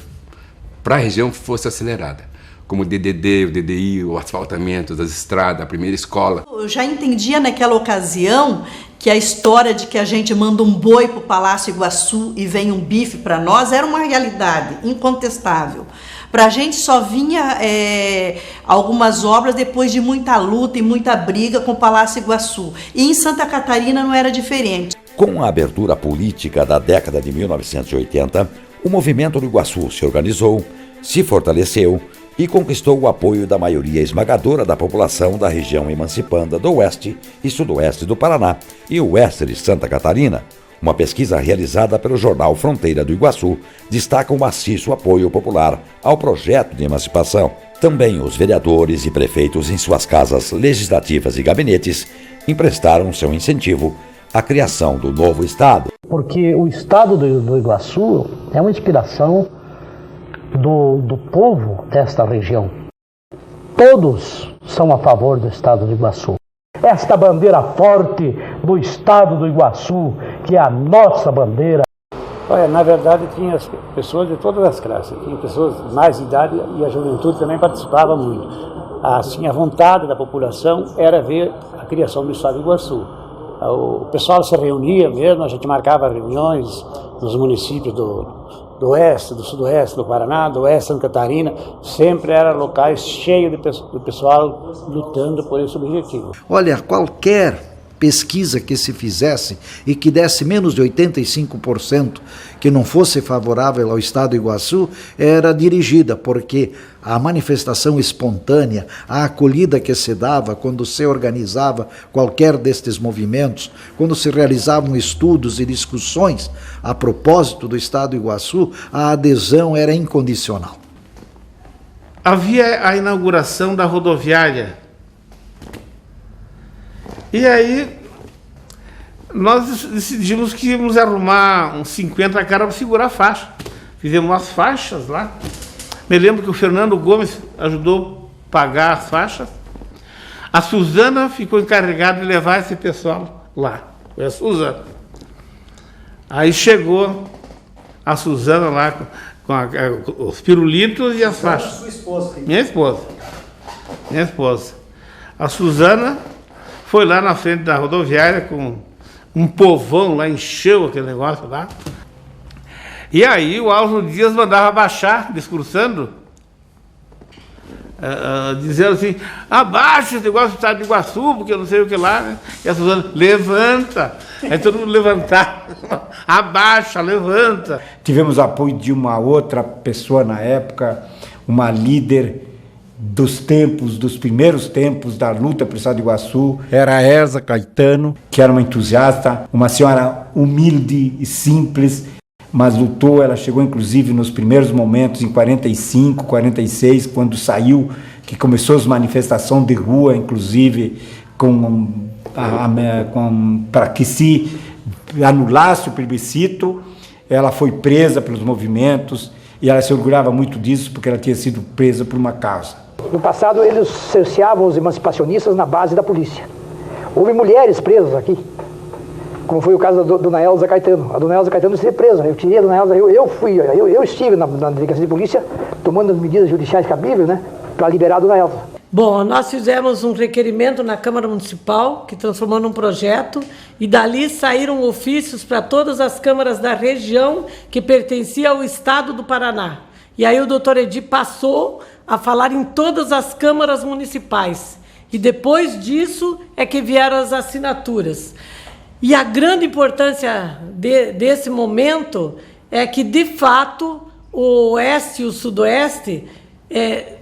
para a região fosse acelerada, como o DDD, o DDI, o asfaltamento das estradas, a primeira escola. Eu já entendia naquela ocasião que a história de que a gente manda um boi para o Palácio Iguaçu e vem um bife para nós era uma realidade incontestável. Para a gente só vinha algumas obras depois de muita luta e muita briga com o Palácio Iguaçu. E em Santa Catarina não era diferente. Com a abertura política da década de 1980, o movimento do Iguaçu se organizou, se fortaleceu e conquistou o apoio da maioria esmagadora da população da região emancipanda do Oeste e Sudoeste do Paraná e Oeste de Santa Catarina. Uma pesquisa realizada pelo jornal Fronteira do Iguaçu destaca o maciço apoio popular ao projeto de emancipação. Também os vereadores e prefeitos em suas casas legislativas e gabinetes emprestaram seu incentivo à criação do novo Estado. Porque o Estado do Iguaçu é uma inspiração do povo desta região. Todos são a favor do Estado do Iguaçu. Esta bandeira forte do Estado do Iguaçu, que é a nossa bandeira. Olha, na verdade tinha pessoas de todas as classes, tinha pessoas de mais idade e a juventude também participava muito. Assim, a vontade da população era ver a criação do Estado do Iguaçu. O pessoal se reunia mesmo, a gente marcava reuniões nos municípios do oeste, do sudoeste do Paraná, do oeste de Santa Catarina, sempre eram locais cheios de pessoal lutando por esse objetivo. Olha, qualquer pesquisa que se fizesse e que desse menos de 85% que não fosse favorável ao Estado do Iguaçu, era dirigida, porque a manifestação espontânea, a acolhida que se dava quando se organizava qualquer destes movimentos, quando se realizavam estudos e discussões a propósito do Estado do Iguaçu, a adesão era incondicional. Havia a inauguração da rodoviária. E aí, nós decidimos que íamos arrumar uns 50 caras para segurar a faixa. Fizemos umas faixas lá. Me lembro que o Fernando Gomes ajudou a pagar as faixas. A Suzana ficou encarregada de levar esse pessoal lá. Foi a Suzana. Aí chegou a Suzana lá com os pirulitos e as faixas. Sua esposa. Minha esposa. Minha esposa. A Suzana foi lá na frente da rodoviária com um povão lá, encheu aquele negócio lá. E aí o Álvaro Dias mandava baixar, discursando, dizendo assim, abaixa esse negócio do Estado de Iguaçu, porque eu não sei o que lá, né? E a Suzana, levanta. Aí todo mundo levantava, abaixa, levanta. Tivemos apoio de uma outra pessoa na época, uma líder dos primeiros tempos da luta para o Estado de Iguaçu, era a Elza Caetano, que era uma entusiasta, uma senhora humilde e simples, mas lutou. Ela chegou inclusive nos primeiros momentos, em 45, 46, quando saiu, que começou as manifestações de rua, inclusive para que se anulasse o plebiscito. Ela foi presa pelos movimentos e ela se orgulhava muito disso, porque ela tinha sido presa por uma causa. No passado, eles cerceavam os emancipacionistas na base da polícia. Houve mulheres presas aqui, como foi o caso da dona Elza Caetano. A dona Elza Caetano esteve presa. Eu tirei a dona Elza, eu estive na delegacia de polícia tomando as medidas judiciais cabíveis, né, para liberar a dona Elza. Bom, nós fizemos um requerimento na Câmara Municipal, que transformou num projeto, e dali saíram ofícios para todas as câmaras da região que pertencia ao Estado do Paraná. E aí o doutor Edi passou a falar em todas as câmaras municipais. E depois disso é que vieram as assinaturas. E a grande importância desse momento é que, de fato, o Oeste e o Sudoeste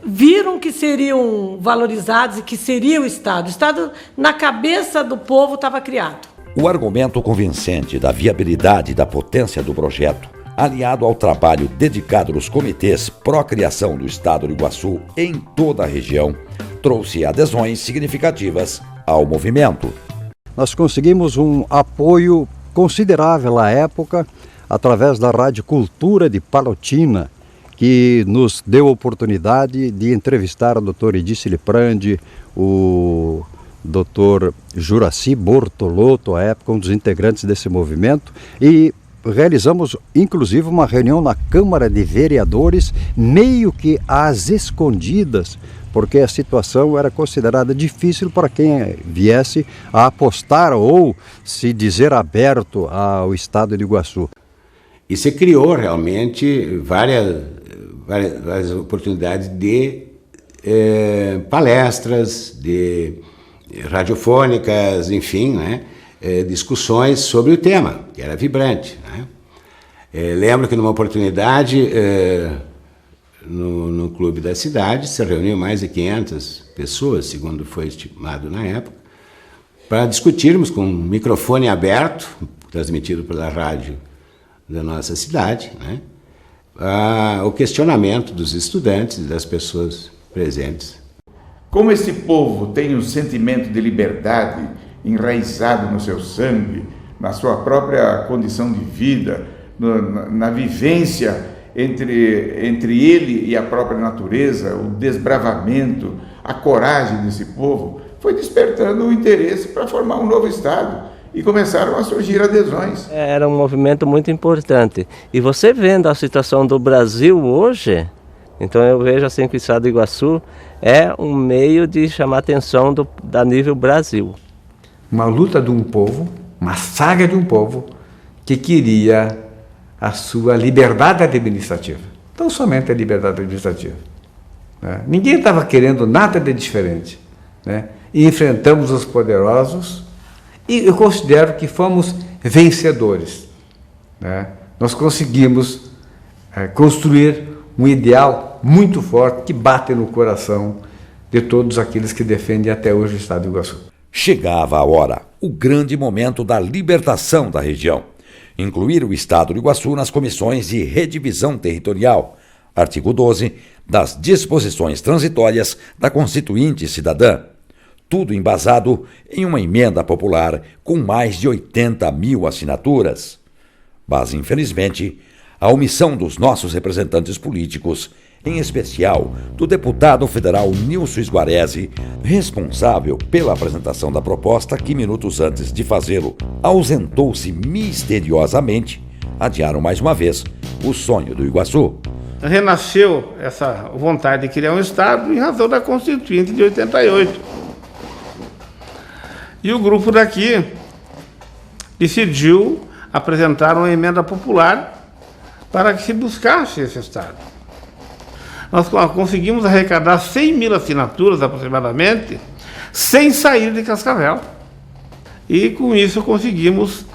viram que seriam valorizados e que seria o Estado. O Estado, na cabeça do povo, estava criado. O argumento convincente da viabilidade e da potência do projeto, aliado ao trabalho dedicado nos comitês pró-criação do Estado do Iguaçu em toda a região, trouxe adesões significativas ao movimento. Nós conseguimos um apoio considerável à época através da Rádio Cultura de Palotina, que nos deu a oportunidade de entrevistar o Dr. Edi Liprandi, o Dr. Juraci Bortolotto, à época um dos integrantes desse movimento, e realizamos inclusive uma reunião na Câmara de Vereadores, meio que às escondidas, porque a situação era considerada difícil para quem viesse a apostar ou se dizer aberto ao Estado de Iguaçu. E se criou realmente várias oportunidades de palestras, de radiofônicas, enfim, né? Discussões sobre o tema, que era vibrante, né? Lembro que numa oportunidade, no clube da cidade, se reuniu mais de 500 pessoas, segundo foi estimado na época, para discutirmos com um microfone aberto, transmitido pela rádio da nossa cidade, né? O questionamento dos estudantes e das pessoas presentes. Como esse povo tem um sentimento de liberdade enraizado no seu sangue, na sua própria condição de vida, na vivência entre ele e a própria natureza, o desbravamento, a coragem desse povo, foi despertando o interesse para formar um novo Estado. E começaram a surgir adesões. Era um movimento muito importante. E você vendo a situação do Brasil hoje, então eu vejo assim que o Estado do Iguaçu é um meio de chamar a atenção da nível Brasil. uma luta de um povo, uma saga de um povo que queria a sua liberdade administrativa. Não somente a liberdade administrativa. Né? Ninguém estava querendo nada de diferente. Né? E enfrentamos os poderosos e eu considero que fomos vencedores. Né? Nós conseguimos construir um ideal muito forte que bate no coração de todos aqueles que defendem até hoje o Estado do Iguaçu. Chegava a hora, o grande momento da libertação da região. Incluir o Estado do Iguaçu nas comissões de redivisão territorial, artigo 12, das disposições transitórias da Constituinte Cidadã. Tudo embasado em uma emenda popular com mais de 80 mil assinaturas. Mas, infelizmente, a omissão dos nossos representantes políticos, em especial do deputado federal Nilson Sguarese, responsável pela apresentação da proposta que, minutos antes de fazê-lo, ausentou-se misteriosamente, adiaram mais uma vez o sonho do Iguaçu. Renasceu essa vontade de criar um Estado em razão da Constituinte de 88. E o grupo daqui decidiu apresentar uma emenda popular para que se buscasse esse Estado. Nós conseguimos arrecadar 100 mil assinaturas aproximadamente, sem sair de Cascavel. E com isso conseguimos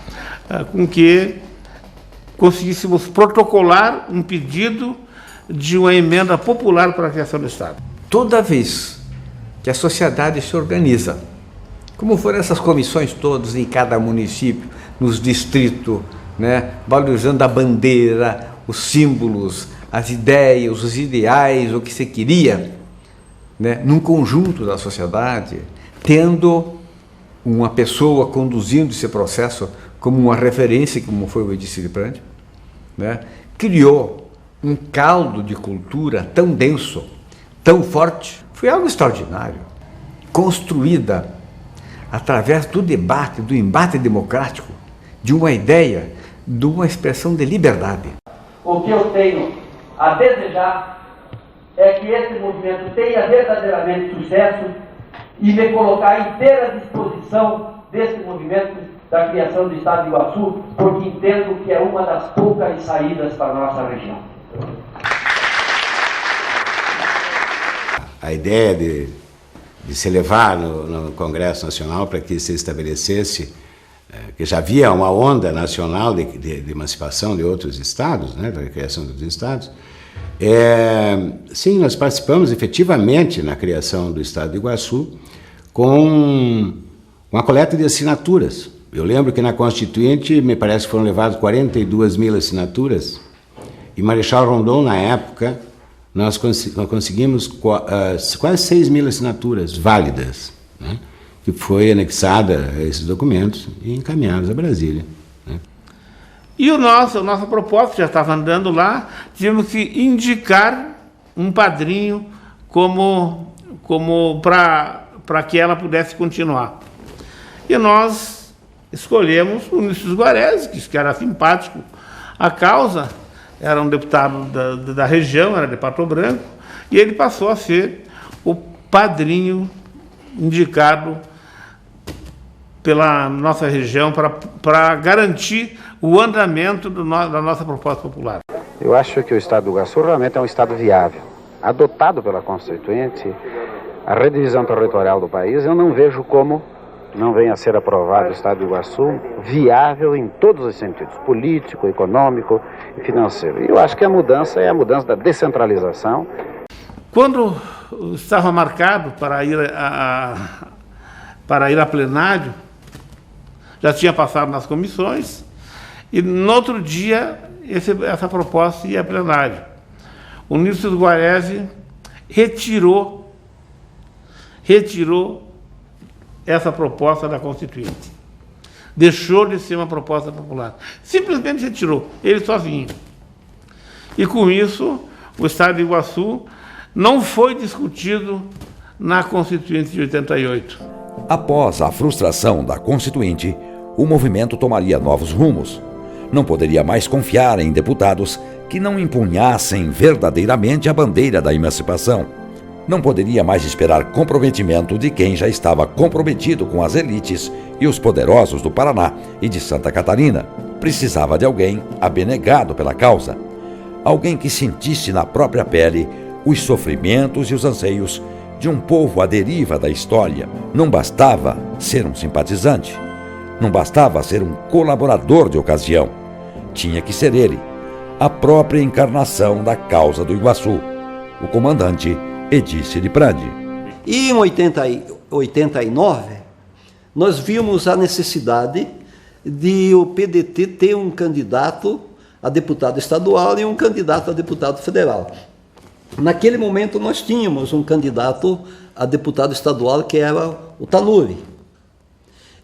conseguíssemos protocolar um pedido de uma emenda popular para a criação do Estado. Toda vez que a sociedade se organiza, como foram essas comissões todas em cada município, nos distritos, né, valorizando a bandeira, os símbolos, as ideias, os ideais, o que se queria, né, num conjunto da sociedade, tendo uma pessoa conduzindo esse processo como uma referência, como foi o Edir Librandi, né, criou um caldo de cultura tão denso, tão forte. Foi algo extraordinário, construída através do debate, do embate democrático, de uma ideia, de uma expressão de liberdade. O que eu tenho a desejar é que esse movimento tenha verdadeiramente sucesso e me colocar à inteira disposição desse movimento da criação do Estado de Iguaçu, porque entendo que é uma das poucas saídas para a nossa região. A ideia de se levar no Congresso Nacional para que se estabelecesse, que já havia uma onda nacional de emancipação de outros estados, né, da criação dos estados. Sim, nós participamos efetivamente na criação do Estado de Iguaçu com uma coleta de assinaturas. Eu lembro que na Constituinte, me parece que foram levadas 42 mil assinaturas, e Marechal Rondon, na época, nós conseguimos quase 6 mil assinaturas válidas, né, que foi anexada a esses documentos e encaminhados a Brasília. Né. E a nossa proposta já estava andando lá, tivemos que indicar um padrinho para que ela pudesse continuar. E nós escolhemos o Nilson Sguarese, que era simpático à causa, era um deputado da região, era de Pato Branco, e ele passou a ser o padrinho indicado pela nossa região para garantir o andamento da nossa proposta popular. Eu acho que o Estado do Iguaçu realmente é um Estado viável. Adotado pela Constituinte, a redivisão territorial do país, eu não vejo como não venha a ser aprovado o Estado do Iguaçu viável em todos os sentidos, político, econômico e financeiro. E eu acho que a mudança é a mudança da descentralização. Quando estava marcado para ir a plenário, já tinha passado nas comissões, e no outro dia essa proposta ia a plenário. O Nilson Sguarese retirou essa proposta da Constituinte. Deixou de ser uma proposta popular. Simplesmente retirou, ele sozinho. E com isso, o Estado de Iguaçu não foi discutido na Constituinte de 88. Após a frustração da Constituinte, o movimento tomaria novos rumos. Não poderia mais confiar em deputados que não empunhassem verdadeiramente a bandeira da emancipação. não poderia mais esperar comprometimento de quem já estava comprometido com as elites e os poderosos do Paraná e de Santa Catarina. Precisava de alguém abnegado pela causa, alguém que sentisse na própria pele os sofrimentos e os anseios de um povo à deriva da história. Não bastava ser um simpatizante, não bastava ser um colaborador de ocasião. Tinha que ser ele, a própria encarnação da causa do Iguaçu, o comandante Edir Liprandi. E em 89, nós vimos a necessidade de o PDT ter um candidato a deputado estadual e um candidato a deputado federal. Naquele momento nós tínhamos um candidato a deputado estadual que era o Tanuri.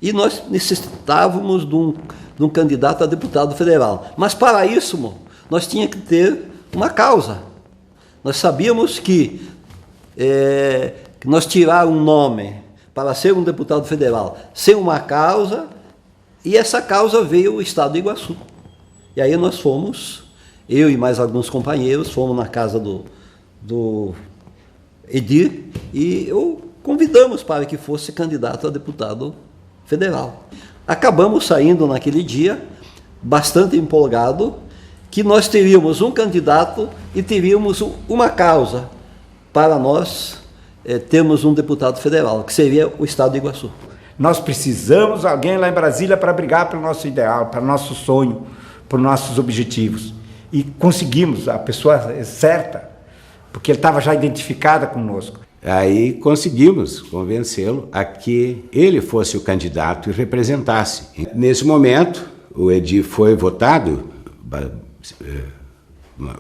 E nós necessitávamos de um candidato a deputado federal. Mas para isso nós tínhamos que ter uma causa. Nós sabíamos que nós tirar um nome para ser um deputado federal sem uma causa, e essa causa veio o Estado do Iguaçu. E aí nós fomos, eu e mais alguns companheiros, fomos na casa do Edir e o convidamos para que fosse candidato a deputado federal. Acabamos saindo naquele dia bastante empolgado que nós teríamos um candidato e teríamos uma causa para nós termos um deputado federal, que seria o Estado do Iguaçu. Nós precisamos de alguém lá em Brasília para brigar pelo nosso ideal, para o nosso sonho, para os nossos objetivos. E conseguimos a pessoa certa, porque ele estava já identificada conosco. Aí conseguimos convencê-lo a que ele fosse o candidato e representasse. Nesse momento, o Edir foi votado,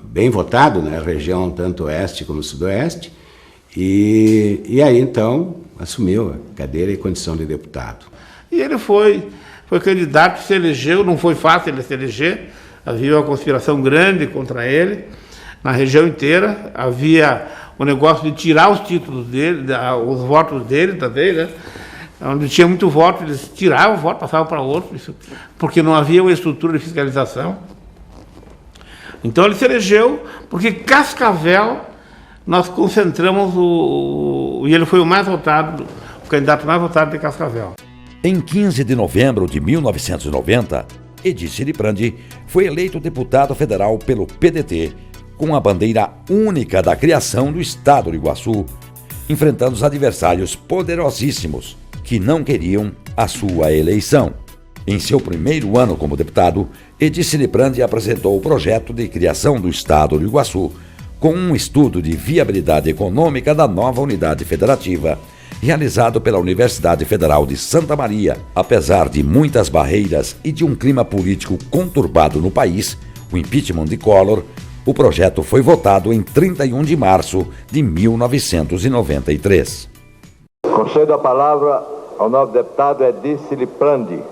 bem votado na região tanto oeste como sudoeste, e aí então assumiu a cadeira e condição de deputado. E ele foi candidato, se elegeu, não foi fácil ele se eleger, havia uma conspiração grande contra ele, na região inteira, havia o negócio de tirar os títulos dele, os votos dele também, né? Onde tinha muito voto, eles tiravam o voto, passavam para outro, porque não havia uma estrutura de fiscalização. Então ele se elegeu, porque Cascavel nós concentramos e ele foi o mais votado, o candidato mais votado de Cascavel. Em 15 de novembro de 1990, Edir Liprandi foi eleito deputado federal pelo PDT, com a bandeira única da criação do Estado do Iguaçu, enfrentando os adversários poderosíssimos que não queriam a sua eleição. Em seu primeiro ano como deputado, Edir Liprandi apresentou o projeto de criação do Estado do Iguaçu, com um estudo de viabilidade econômica da nova unidade federativa, realizado pela Universidade Federal de Santa Maria. Apesar de muitas barreiras e de um clima político conturbado no país, o impeachment de Collor, o projeto foi votado em 31 de março de 1993. Concedo a palavra ao novo deputado Edir Liprandi.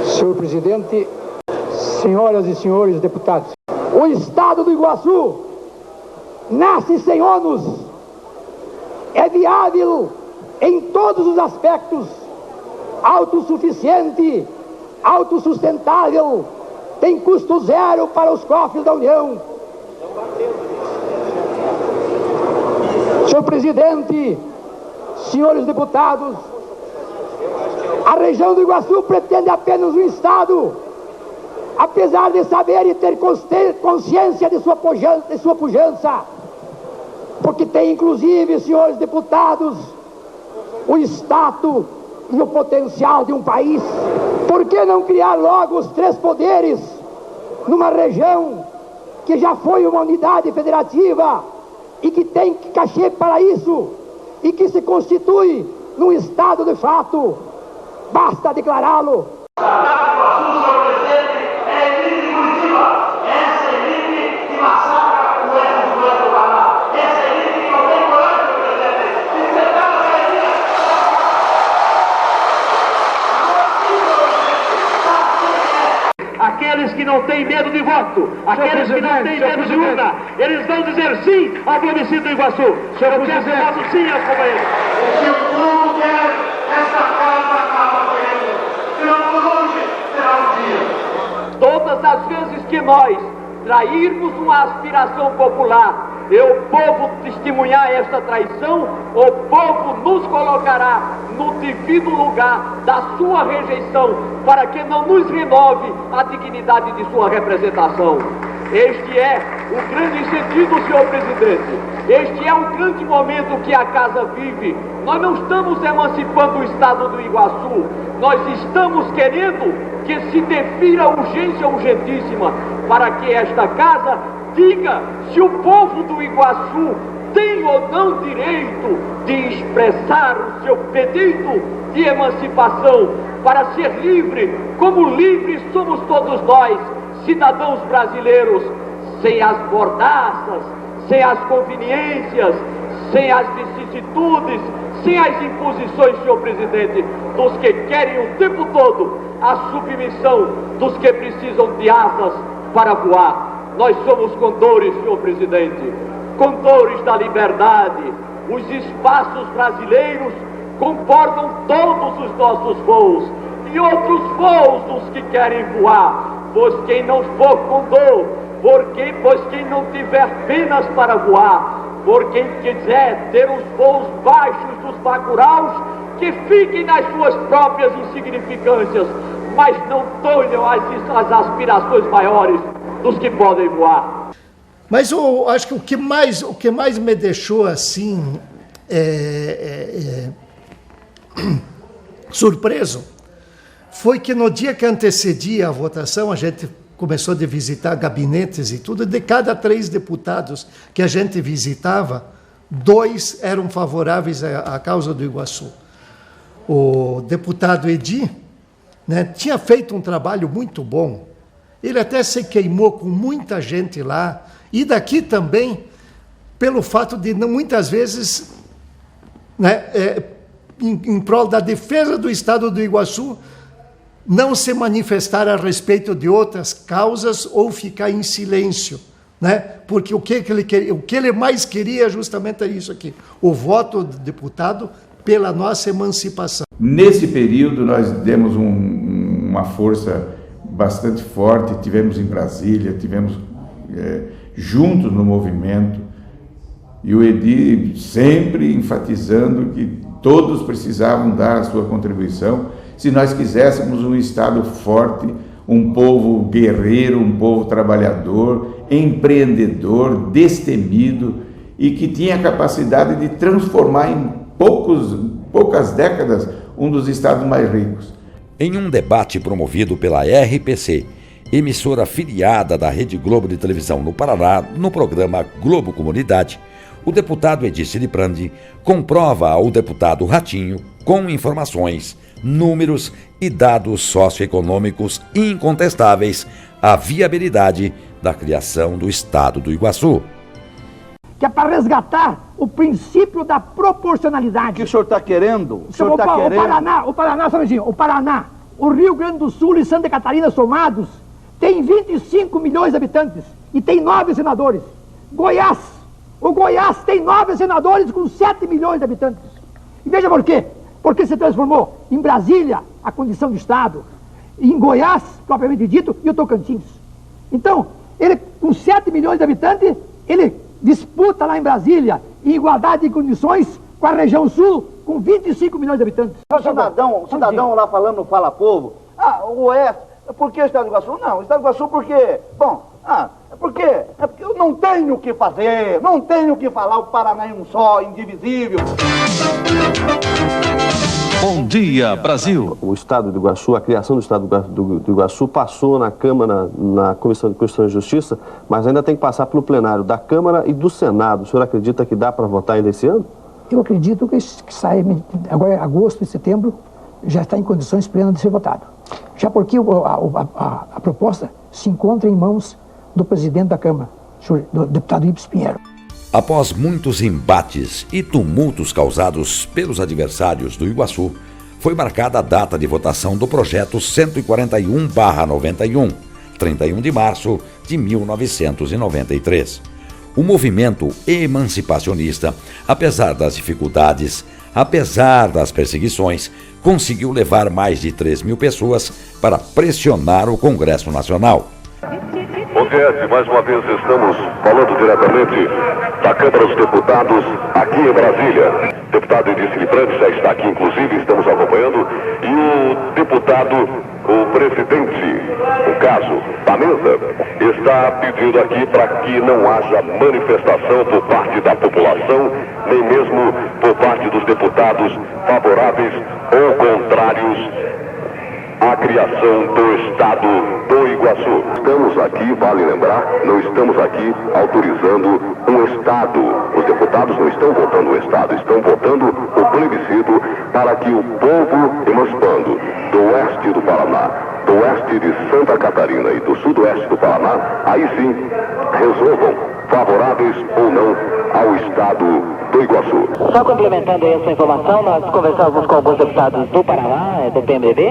Senhor presidente, senhoras e senhores deputados, o Estado do Iguaçu nasce sem ônus, é viável em todos os aspectos, autossuficiente, autossustentável, tem custo zero para os cofres da União. Senhor presidente, senhores deputados, a região do Iguaçu pretende apenas um Estado, apesar de saber e ter consciência de sua pujança, porque tem inclusive, senhores deputados, o status e o potencial de um país. Por que não criar logo os três poderes numa região que já foi uma unidade federativa e que tem cachê para isso e que se constitui num Estado de fato? Basta declará-lo. Aqueles que não têm medo de voto, aqueles que não têm medo de urna, eles vão dizer sim ao plebiscito do Iguaçu. Eu peço voto sim aos companheiros. Se o povo quer, esta casa acaba com ele. Se não for hoje, será um dia. Todas as vezes que nós trairmos uma aspiração popular e o povo testemunhar esta traição, o povo nos colocará no devido lugar da sua rejeição, para que não nos renove a dignidade de sua representação. Este é o grande sentido, senhor presidente. Este é o grande momento que a casa vive. Nós não estamos emancipando o estado do Iguaçu, nós estamos querendo que se defira urgência urgentíssima para que esta casa diga se o povo do Iguaçu tem ou não direito de expressar o seu pedido de emancipação para ser livre, como livres somos todos nós, cidadãos brasileiros, sem as mordaças, sem as conveniências, sem as vicissitudes, sem as imposições, senhor presidente, dos que querem o tempo todo a submissão dos que precisam de asas para voar. Nós somos condores, senhor presidente, condores da liberdade. Os espaços brasileiros comportam todos os nossos voos e outros voos dos que querem voar, pois quem não for condor, pois quem não tiver penas para voar, por quem quiser ter os voos baixos dos bacuraus, que fiquem nas suas próprias insignificâncias, mas não tolham as aspirações maiores dos que podem voar. Mas eu acho que o que mais me deixou assim surpreso foi que no dia que antecedia a votação, a gente começou a visitar gabinetes e tudo, de cada 3 deputados que a gente visitava, 2 eram favoráveis à causa do Iguaçu. O deputado Edi, né, tinha feito um trabalho muito bom. Ele até se queimou com muita gente lá, e daqui também, pelo fato de muitas vezes, né, em prol da defesa do estado do Iguaçu, não se manifestar a respeito de outras causas ou ficar em silêncio, né? Porque o que ele mais queria justamente é isso aqui, o voto do deputado pela nossa emancipação. Nesse período nós demos uma força bastante forte, tivemos em Brasília, tivemos juntos no movimento, e o Edi sempre enfatizando que todos precisavam dar a sua contribuição se nós quiséssemos um Estado forte, um povo guerreiro, um povo trabalhador, empreendedor, destemido e que tinha a capacidade de transformar em poucas décadas um dos estados mais ricos. Em um debate promovido pela RPC, emissora filiada da Rede Globo de televisão no Paraná, no programa Globo Comunidade, o deputado Edi Siliprandi comprova ao deputado Ratinho, com informações, números e dados socioeconômicos incontestáveis, a viabilidade da criação do Estado do Iguaçu. Que é para resgatar o princípio da proporcionalidade. O que o senhor está querendo? O Paraná, o Rio Grande do Sul e Santa Catarina somados tem 25 milhões de habitantes e tem 9 senadores. O Goiás tem 9 senadores com 7 milhões de habitantes. E veja por quê. Porque se transformou em Brasília a condição de Estado, em Goiás, propriamente dito, e o Tocantins. Então, ele com 7 milhões de habitantes, ele disputa lá em Brasília, em igualdade de condições, com a região sul, com 25 milhões de habitantes. O cidadão lá falando no Fala Povo, o Oeste, por que o Estado do Iguaçu? Não, o Estado do Iguaçu porque, porque eu não tenho o que fazer, não tenho o que falar, o Paraná é um só, indivisível. Bom dia, Brasil! O Estado do Iguaçu, a criação do Estado do Iguaçu passou na Câmara, na Comissão de Constituição e Justiça, mas ainda tem que passar pelo plenário da Câmara e do Senado. O senhor acredita que dá para votar ainda esse ano? Eu acredito que sai agora em agosto e setembro já está em condições plenas de ser votado. Já porque a proposta se encontra em mãos do presidente da Câmara, do deputado Ibs Pinheiro. Após muitos embates e tumultos causados pelos adversários do Iguaçu, foi marcada a data de votação do projeto 141/91, 31 de março de 1993. O movimento emancipacionista, apesar das dificuldades, apesar das perseguições, conseguiu levar mais de 3.000 pessoas para pressionar o Congresso Nacional. Odiete, mais uma vez estamos falando diretamente da Câmara dos Deputados aqui em Brasília. O deputado Edício Librandi já está aqui, inclusive, estamos acompanhando. E o deputado, o presidente, no caso, da mesa, está pedindo aqui para que não haja manifestação por parte da população, nem mesmo por parte dos deputados favoráveis ou contrários à criação do Estado do Iguaçu. Estamos aqui, vale lembrar, não estamos aqui autorizando um Estado. Os deputados não estão votando o Estado, estão votando o plebiscito para que o povo, emancipando do oeste do Paraná, do oeste de Santa Catarina e do sudoeste do Paraná, aí sim resolvam favoráveis ou não ao Estado do Iguaçu. Só complementando essa informação, nós conversávamos com alguns deputados do Paraná, do PMDB,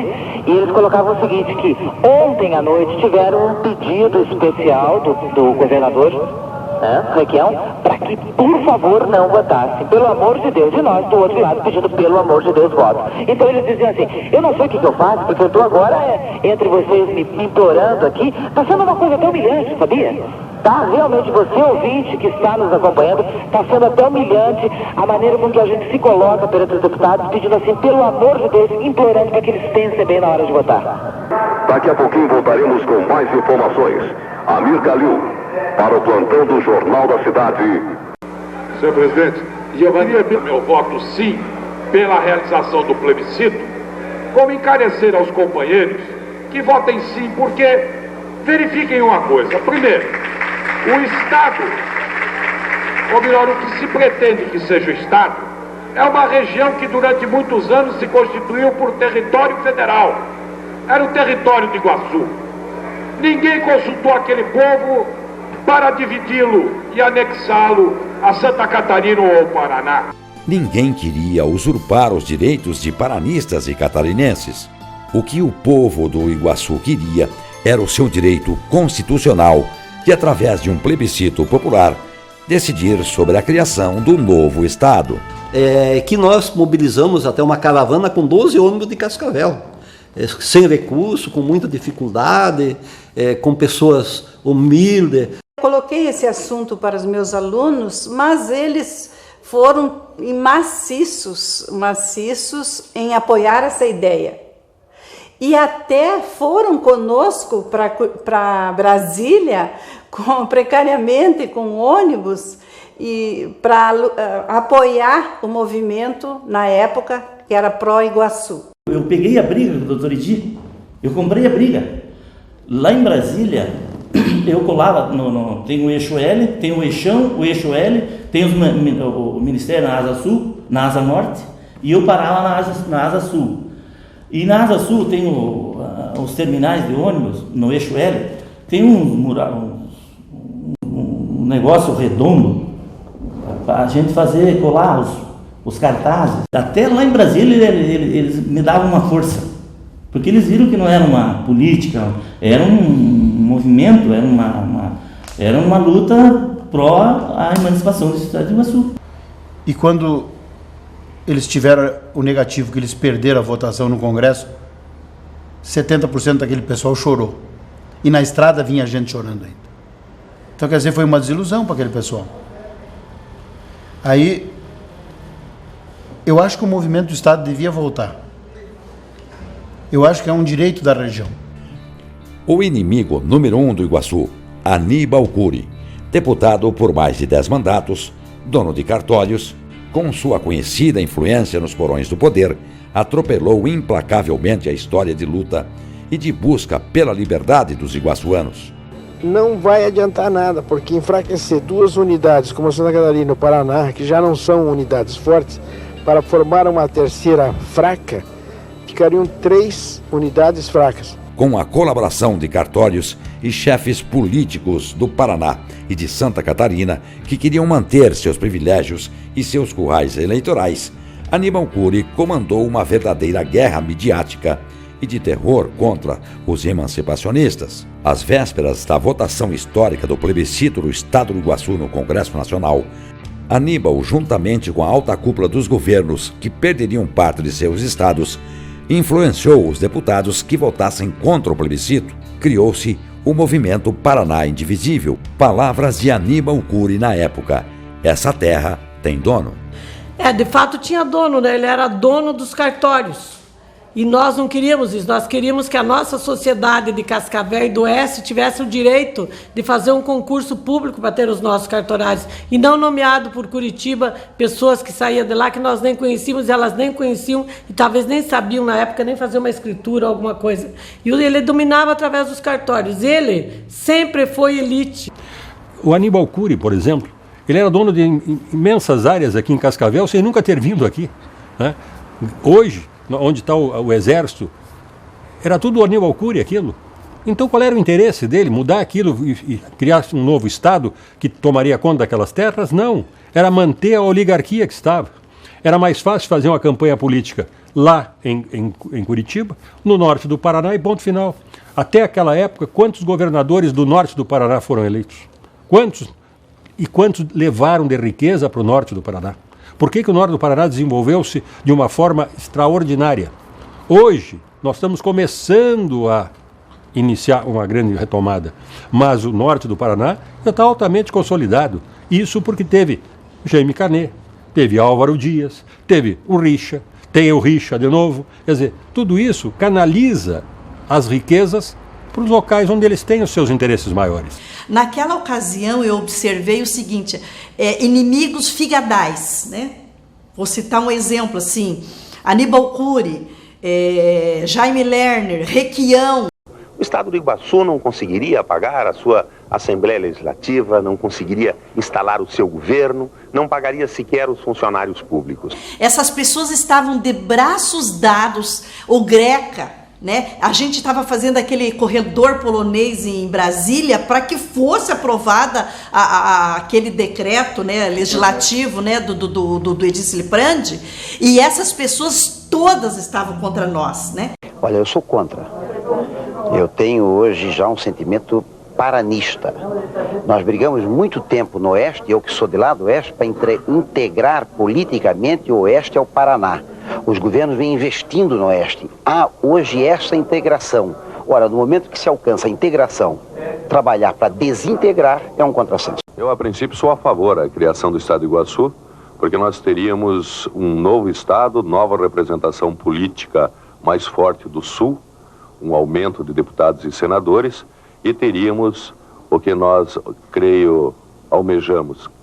e eles colocavam o seguinte, que ontem à noite tiveram um pedido especial do governador Requião, para que, por favor, não votassem, pelo amor de Deus, e nós do outro lado pedindo, pelo amor de Deus, voto. Então eles diziam assim, eu não sei o que eu faço, porque eu estou agora entre vocês me implorando aqui, está sendo uma coisa até humilhante, sabia? Tá, realmente você, ouvinte, que está nos acompanhando, está sendo até humilhante a maneira com que a gente se coloca perante os deputados, pedindo assim, pelo amor de Deus, implorando para que eles pensem bem na hora de votar. Daqui a pouquinho voltaremos com mais informações. Amir Calil, para o plantão do Jornal da Cidade. Senhor presidente, eu daria meu voto sim pela realização do plebiscito, como encarecer aos companheiros que votem sim, porque verifiquem uma coisa. Primeiro, o Estado, ou melhor, o que se pretende que seja o Estado, é uma região que durante muitos anos se constituiu por território federal. Era o território de Iguaçu. Ninguém consultou aquele povo para dividi-lo e anexá-lo a Santa Catarina ou ao Paraná. Ninguém queria usurpar os direitos de paranistas e catarinenses. O que o povo do Iguaçu queria era o seu direito constitucional de, através de um plebiscito popular, decidir sobre a criação do novo Estado. Que nós mobilizamos até uma caravana com 12 ônibus de Cascavel, sem recurso, com muita dificuldade, com pessoas humildes. Coloquei esse assunto para os meus alunos, mas eles foram maciços em apoiar essa ideia. E até foram conosco para Brasília, precariamente com ônibus, e para apoiar o movimento na época que era pró-Iguaçu. Eu peguei a briga com o doutor Edi, eu comprei a briga. Lá em Brasília, eu colava, tem o eixo L, tem o eixão, o eixo L, tem o Ministério na asa sul, na asa norte, e eu parava na asa sul. E na asa sul tem os terminais de ônibus, no eixo L, tem um negócio redondo para a gente colar os cartazes. Até lá em Brasília eles me davam uma força, porque eles viram que não era uma política, era um movimento, era uma luta pró a emancipação do estado de Iguaçu. E quando eles tiveram o negativo, que eles perderam a votação no Congresso, 70% daquele pessoal chorou. E na estrada vinha gente chorando ainda. Então, quer dizer, foi uma desilusão para aquele pessoal. Aí, eu acho que o movimento do Estado devia voltar. Eu acho que é um direito da região. O inimigo número 1 do Iguaçu, Aníbal Cury, deputado por mais de 10 mandatos, dono de cartórios, com sua conhecida influência nos porões do poder, atropelou implacavelmente a história de luta e de busca pela liberdade dos iguaçuanos. Não vai adiantar nada, porque enfraquecer duas unidades como a Santa Catarina e o Paraná, que já não são unidades fortes, para formar uma terceira fraca, ficariam 3 unidades fracas. Com a colaboração de cartórios e chefes políticos do Paraná e de Santa Catarina, que queriam manter seus privilégios e seus currais eleitorais, Aníbal Cury comandou uma verdadeira guerra midiática e de terror contra os emancipacionistas. Às vésperas da votação histórica do plebiscito do Estado do Iguaçu no Congresso Nacional, Aníbal, juntamente com a alta cúpula dos governos que perderiam parte de seus estados, influenciou os deputados que votassem contra o plebiscito. Criou-se o movimento Paraná Indivisível, palavras de Aníbal Cury na época. Essa terra tem dono. De fato tinha dono, né? Ele era dono dos cartórios. E nós não queríamos isso, nós queríamos que a nossa sociedade de Cascavel e do Oeste tivesse o direito de fazer um concurso público para ter os nossos cartorários, e não nomeado por Curitiba pessoas que saíam de lá que nós nem conhecíamos, elas nem conheciam e talvez nem sabiam na época nem fazer uma escritura ou alguma coisa. E ele dominava através dos cartórios, ele sempre foi elite. O Aníbal Cury, por exemplo, ele era dono de imensas áreas aqui em Cascavel sem nunca ter vindo aqui, né? Hoje, onde está o exército, era tudo o Aníbal Cury aquilo. Então qual era o interesse dele? Mudar aquilo e criar um novo Estado que tomaria conta daquelas terras? Não, era manter a oligarquia que estava. Era mais fácil fazer uma campanha política lá em Curitiba, no norte do Paraná e ponto final. Até aquela época, quantos governadores do norte do Paraná foram eleitos? Quantos levaram de riqueza para o norte do Paraná? Por que o norte do Paraná desenvolveu-se de uma forma extraordinária? Hoje, nós estamos começando a iniciar uma grande retomada, mas o norte do Paraná já está altamente consolidado. Isso porque teve Jaime Canet, teve Álvaro Dias, teve o Richa, tem o Richa de novo. Quer dizer, tudo isso canaliza as riquezas para os locais onde eles têm os seus interesses maiores. Naquela ocasião eu observei o seguinte, inimigos figadais, né? Vou citar um exemplo assim, Aníbal Cury, Jaime Lerner, Requião. O Estado do Iguaçu não conseguiria pagar a sua Assembleia Legislativa, não conseguiria instalar o seu governo, não pagaria sequer os funcionários públicos. Essas pessoas estavam de braços dados, o Greca, né? A gente estava fazendo aquele corredor polonês em Brasília para que fosse aprovada aquele decreto, né, legislativo, né, do Edícile Prandi, e essas pessoas todas estavam contra nós, né? Olha, eu sou contra. Eu tenho hoje já um sentimento paranista. Nós brigamos muito tempo no Oeste, eu que sou de lá do Oeste, para integrar politicamente o Oeste ao Paraná. Os governos vêm investindo no Oeste. Há hoje essa integração. Ora, no momento que se alcança a integração, trabalhar para desintegrar é um contrassenso. Eu, a princípio, sou a favor da criação do Estado do Iguaçu, porque nós teríamos um novo Estado, nova representação política mais forte do Sul, um aumento de deputados e senadores, e teríamos o que nós, creio, almejamos,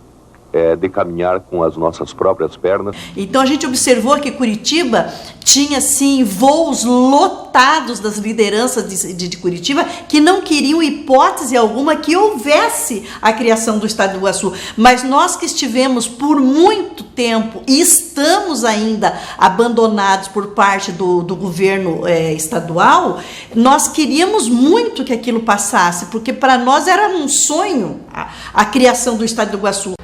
de caminhar com as nossas próprias pernas. Então a gente observou que Curitiba tinha sim voos lotados das lideranças de Curitiba que não queriam hipótese alguma que houvesse a criação do Estado do Iguaçu. Mas nós que estivemos por muito tempo e estamos ainda abandonados por parte do governo estadual, nós queríamos muito que aquilo passasse, porque para nós era um sonho a criação do Estado do Iguaçu.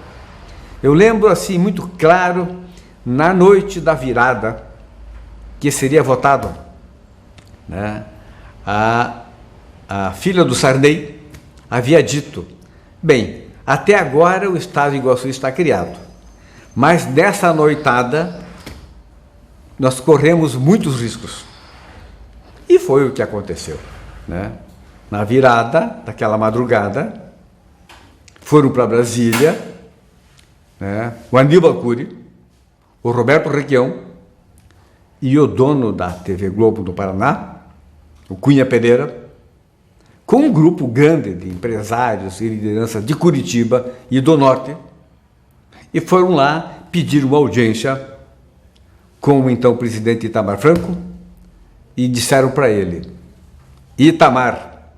Eu lembro assim muito claro, na noite da virada, que seria votado, né, a filha do Sarney havia dito, bem, até agora o Estado de Iguaçu está criado, mas nessa noitada nós corremos muitos riscos. E foi o que aconteceu, né? Na virada daquela madrugada, foram para Brasília, né, o Aníbal Cury, o Roberto Requião e o dono da TV Globo do Paraná, o Cunha Pereira, com um grupo grande de empresários e lideranças de Curitiba e do Norte, e foram lá pedir uma audiência com o então presidente Itamar Franco e disseram para ele, Itamar,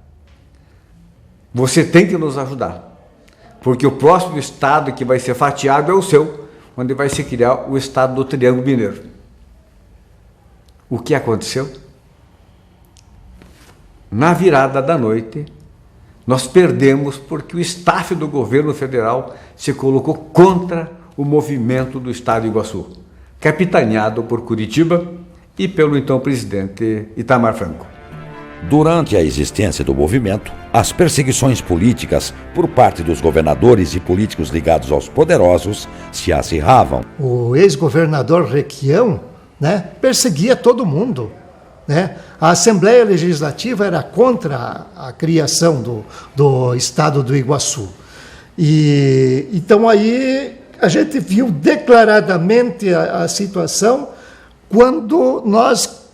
você tem que nos ajudar, porque o próximo estado que vai ser fatiado é o seu, onde vai se criar o estado do Triângulo Mineiro. O que aconteceu? Na virada da noite, nós perdemos porque o staff do governo federal se colocou contra o movimento do Estado de Iguaçu, capitaneado por Curitiba e pelo então presidente Itamar Franco. Durante a existência do movimento, as perseguições políticas por parte dos governadores e políticos ligados aos poderosos se acirravam. O ex-governador Requião, né, perseguia todo mundo. né? A Assembleia Legislativa era contra a criação do Estado do Iguaçu. E então aí a gente viu declaradamente a situação quando nós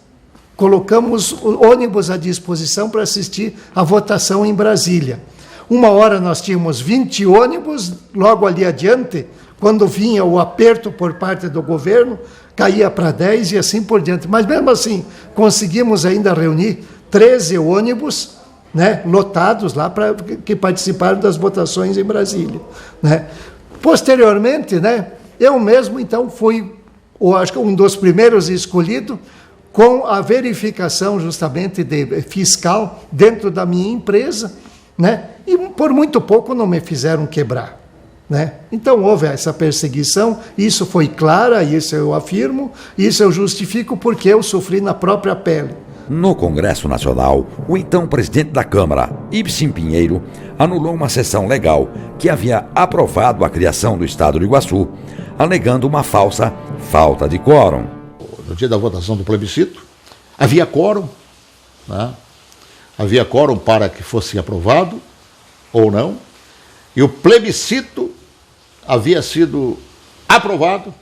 colocamos ônibus à disposição para assistir à votação em Brasília. Uma hora nós tínhamos 20 ônibus, logo ali adiante, quando vinha o aperto por parte do governo, caía para 10 e assim por diante. Mas mesmo assim, conseguimos ainda reunir 13 ônibus, né, lotados lá, que participaram das votações em Brasília, né. Posteriormente, né, eu mesmo então fui, acho que um dos primeiros escolhido, com a verificação justamente de fiscal dentro da minha empresa, né, e por muito pouco não me fizeram quebrar, né. Então houve essa perseguição, isso foi clara, isso eu afirmo, isso eu justifico porque eu sofri na própria pele. No Congresso Nacional, o então presidente da Câmara, Ibsen Pinheiro, anulou uma sessão legal que havia aprovado a criação do Estado do Iguaçu, alegando uma falsa falta de quórum. No dia da votação do plebiscito, havia quórum, né? Havia quórum para que fosse aprovado ou não, e o plebiscito havia sido aprovado,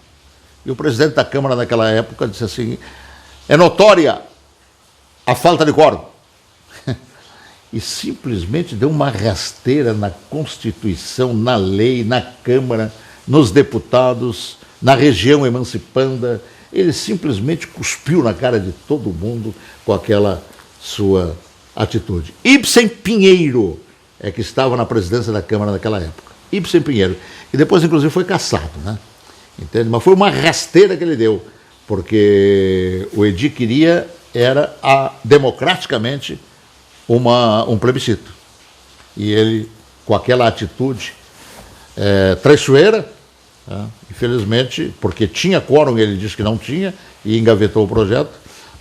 e o presidente da Câmara naquela época disse assim: é notória a falta de quórum. E simplesmente deu uma rasteira na Constituição, na lei, na Câmara, nos deputados, na região emancipanda. Ele simplesmente cuspiu na cara de todo mundo com aquela sua atitude. Ibsen Pinheiro é que estava na presidência da Câmara naquela época. Ibsen Pinheiro, que depois inclusive foi cassado, né? Entende? Mas foi uma rasteira que ele deu, porque o Edi queria era democraticamente um plebiscito. E ele, com aquela atitude traiçoeira, infelizmente, porque tinha quórum, ele disse que não tinha, e engavetou o projeto,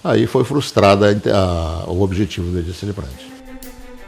aí foi frustrado o objetivo do Edi Celebrante.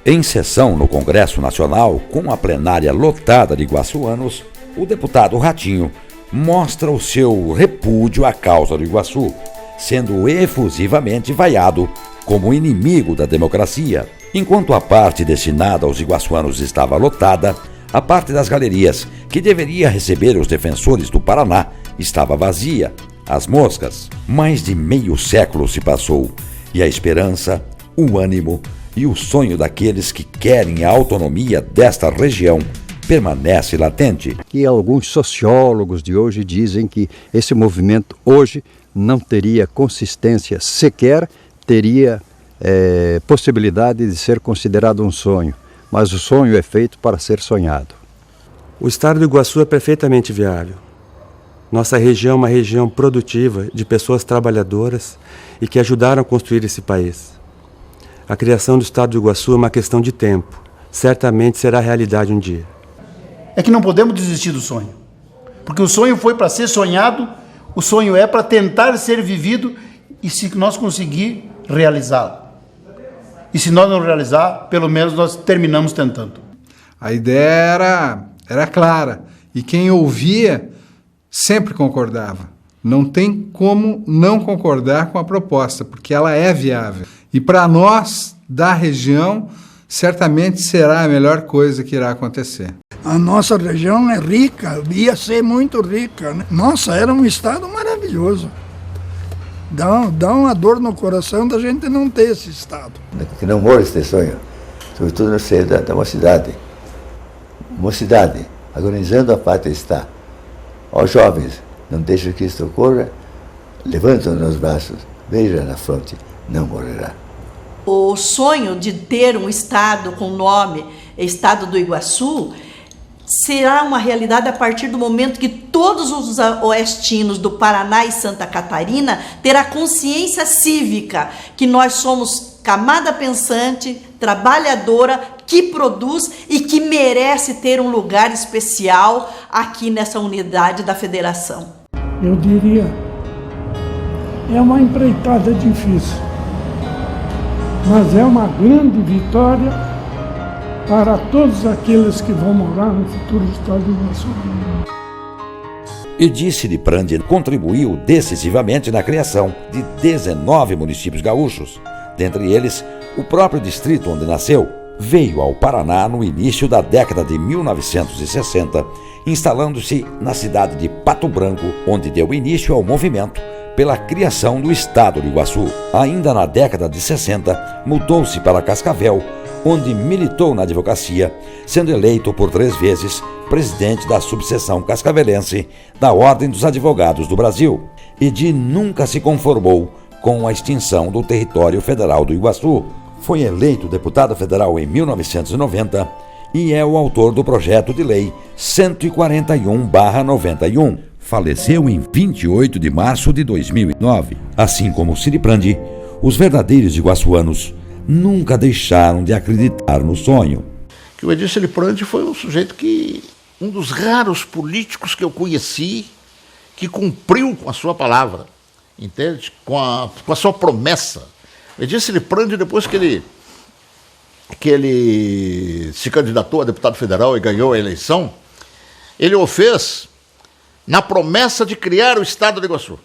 Em sessão no Congresso Nacional, com a plenária lotada de iguaçuanos, o deputado Ratinho mostra o seu repúdio à causa do Iguaçu, sendo efusivamente vaiado como inimigo da democracia. Enquanto a parte destinada aos iguaçuanos estava lotada, a parte das galerias, que deveria receber os defensores do Paraná, estava vazia. As moscas. Mais de meio século se passou, e a esperança, o ânimo e o sonho daqueles que querem a autonomia desta região permanece latente. Que alguns sociólogos de hoje dizem que esse movimento hoje não teria consistência sequer, teria possibilidade de ser considerado um sonho, mas o sonho é feito para ser sonhado. O Estado do Iguaçu é perfeitamente viável. Nossa região é uma região produtiva de pessoas trabalhadoras e que ajudaram a construir esse país. A criação do Estado do Iguaçu é uma questão de tempo. Certamente será realidade um dia. É que não podemos desistir do sonho, porque o sonho foi para ser sonhado, o sonho é para tentar ser vivido, e se nós conseguir realizá-lo. E se nós não realizar, pelo menos nós terminamos tentando. A ideia era clara, e quem ouvia sempre concordava. Não tem como não concordar com a proposta, porque ela é viável. E para nós, da região, certamente será a melhor coisa que irá acontecer. A nossa região é rica, ia ser muito rica, né? Nossa, era um estado maravilhoso. Dá uma dor no coração da gente não ter esse estado. Que não morra esse sonho, sobretudo no seio da mocidade. Mocidade, agonizando a pátria está. Ó jovens, não deixe que isto ocorra, levanta nos braços, beija na fronte, não morrerá. O sonho de ter um estado com nome Estado do Iguaçu será uma realidade a partir do momento que todos os oestinos do Paraná e Santa Catarina terão consciência cívica que nós somos camada pensante, trabalhadora, que produz e que merece ter um lugar especial aqui nessa unidade da federação. Eu diria, é uma empreitada difícil, mas é uma grande vitória para todos aqueles que vão morar no futuro Estado do Iguaçu. Edi Siriprandi contribuiu decisivamente na criação de 19 municípios gaúchos, dentre eles o próprio distrito onde nasceu. Veio ao Paraná no início da década de 1960, instalando-se na cidade de Pato Branco, onde deu início ao movimento pela criação do Estado do Iguaçu. Ainda na década de 60, mudou-se para Cascavel, onde militou na advocacia, sendo eleito por 3 vezes presidente da subseção cascavelense da Ordem dos Advogados do Brasil. Edi nunca se conformou com a extinção do território federal do Iguaçu. Foi eleito deputado federal em 1990 e é o autor do projeto de lei 141/91. Faleceu em 28 de março de 2009. Assim como Siriprandi, os verdadeiros iguaçuanos nunca deixaram de acreditar no sonho. Que o Edi Siriprandi foi um sujeito um dos raros políticos que eu conheci que cumpriu com a sua palavra, entende? Com a sua promessa. O Edi Siriprandi, depois que ele se candidatou a deputado federal e ganhou a eleição, ele o fez na promessa de criar o Estado do Iguaçu.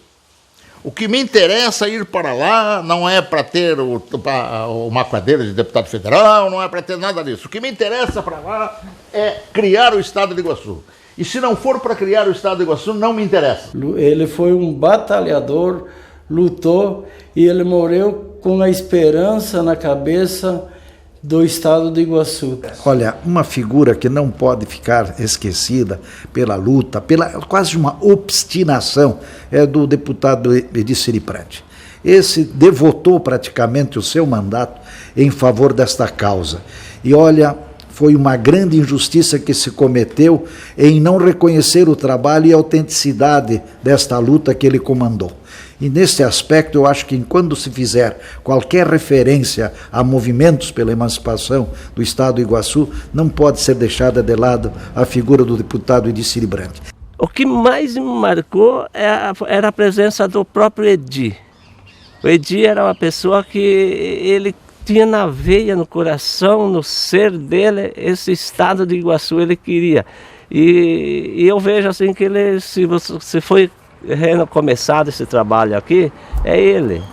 O que me interessa ir para lá não é para ter uma cadeira de deputado federal, não é para ter nada disso. O que me interessa para lá é criar o Estado do Iguaçu. E se não for para criar o Estado do Iguaçu, não me interessa. Ele foi um batalhador, lutou e ele morreu com a esperança na cabeça do Estado do Iguaçu. Olha, uma figura que não pode ficar esquecida pela luta, pela quase uma obstinação, é do deputado Edi Siriprandi. Esse devotou praticamente o seu mandato em favor desta causa. E olha, foi uma grande injustiça que se cometeu em não reconhecer o trabalho e a autenticidade desta luta que ele comandou. E nesse aspecto eu acho que quando se fizer qualquer referência a movimentos pela emancipação do Estado do Iguaçu, não pode ser deixada de lado a figura do deputado Edi Siriprandi. O que mais me marcou era a presença do próprio Edi. O Edi era uma pessoa que ele tinha na veia, no coração, no ser dele, esse Estado do Iguaçu ele queria. E eu vejo assim que ele, se foi recomeçado esse trabalho aqui, é ele.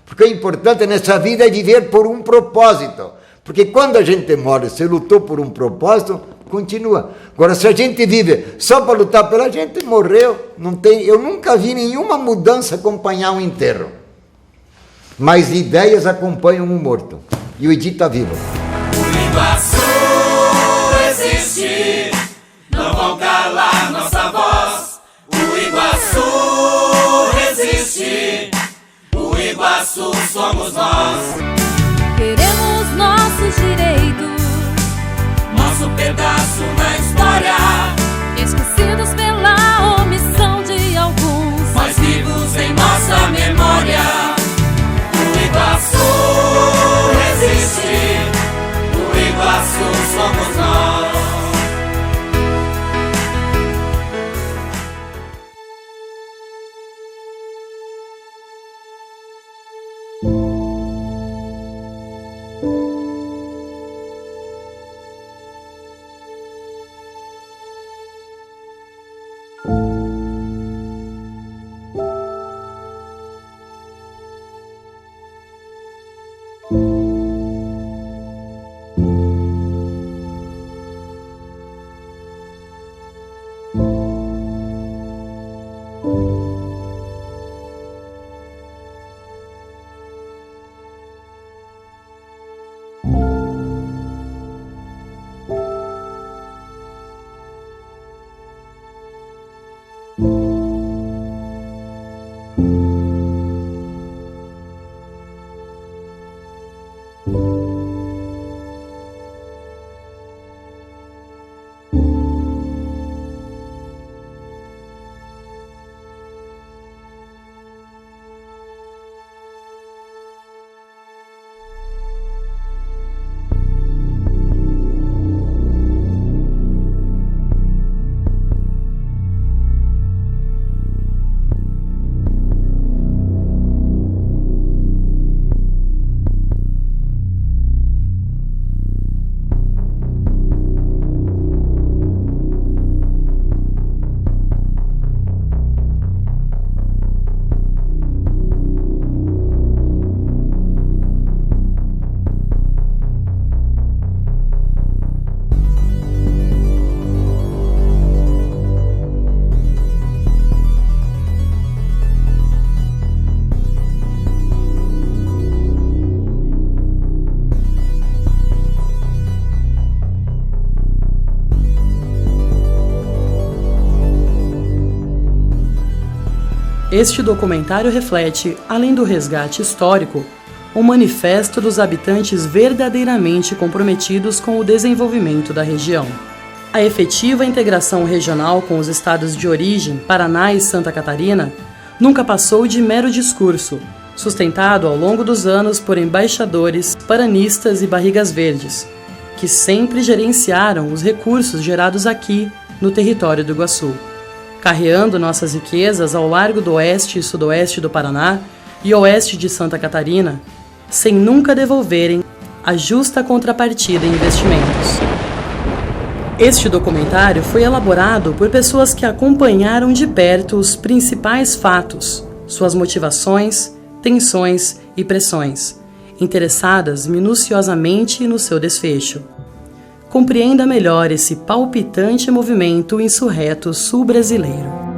Porque o importante nessa vida é viver por um propósito. Porque quando a gente morre, se lutou por um propósito, continua. Agora, se a gente vive só para lutar pela gente, morreu. Eu nunca vi nenhuma mudança acompanhar um enterro. Mas ideias acompanham um morto. E o Edi está vivo. O Iguaçu existe, não vão calar nossa voz. O Iguaçu resiste, o Iguaçu somos nós. Queremos nossos direitos, nosso pedaço na história, esquecidos pela omissão de alguns, mas vivos em nossa memória. O Iguaçu resiste, o Iguaçu somos nós. Este documentário reflete, além do resgate histórico, um manifesto dos habitantes verdadeiramente comprometidos com o desenvolvimento da região. A efetiva integração regional com os estados de origem, Paraná e Santa Catarina, nunca passou de mero discurso, sustentado ao longo dos anos por embaixadores, paranistas e barrigas verdes, que sempre gerenciaram os recursos gerados aqui, no território do Iguaçu, carreando nossas riquezas ao largo do oeste e sudoeste do Paraná e oeste de Santa Catarina, sem nunca devolverem a justa contrapartida em investimentos. Este documentário foi elaborado por pessoas que acompanharam de perto os principais fatos, suas motivações, tensões e pressões, interessadas minuciosamente no seu desfecho. Compreenda melhor esse palpitante movimento insurreto sul-brasileiro.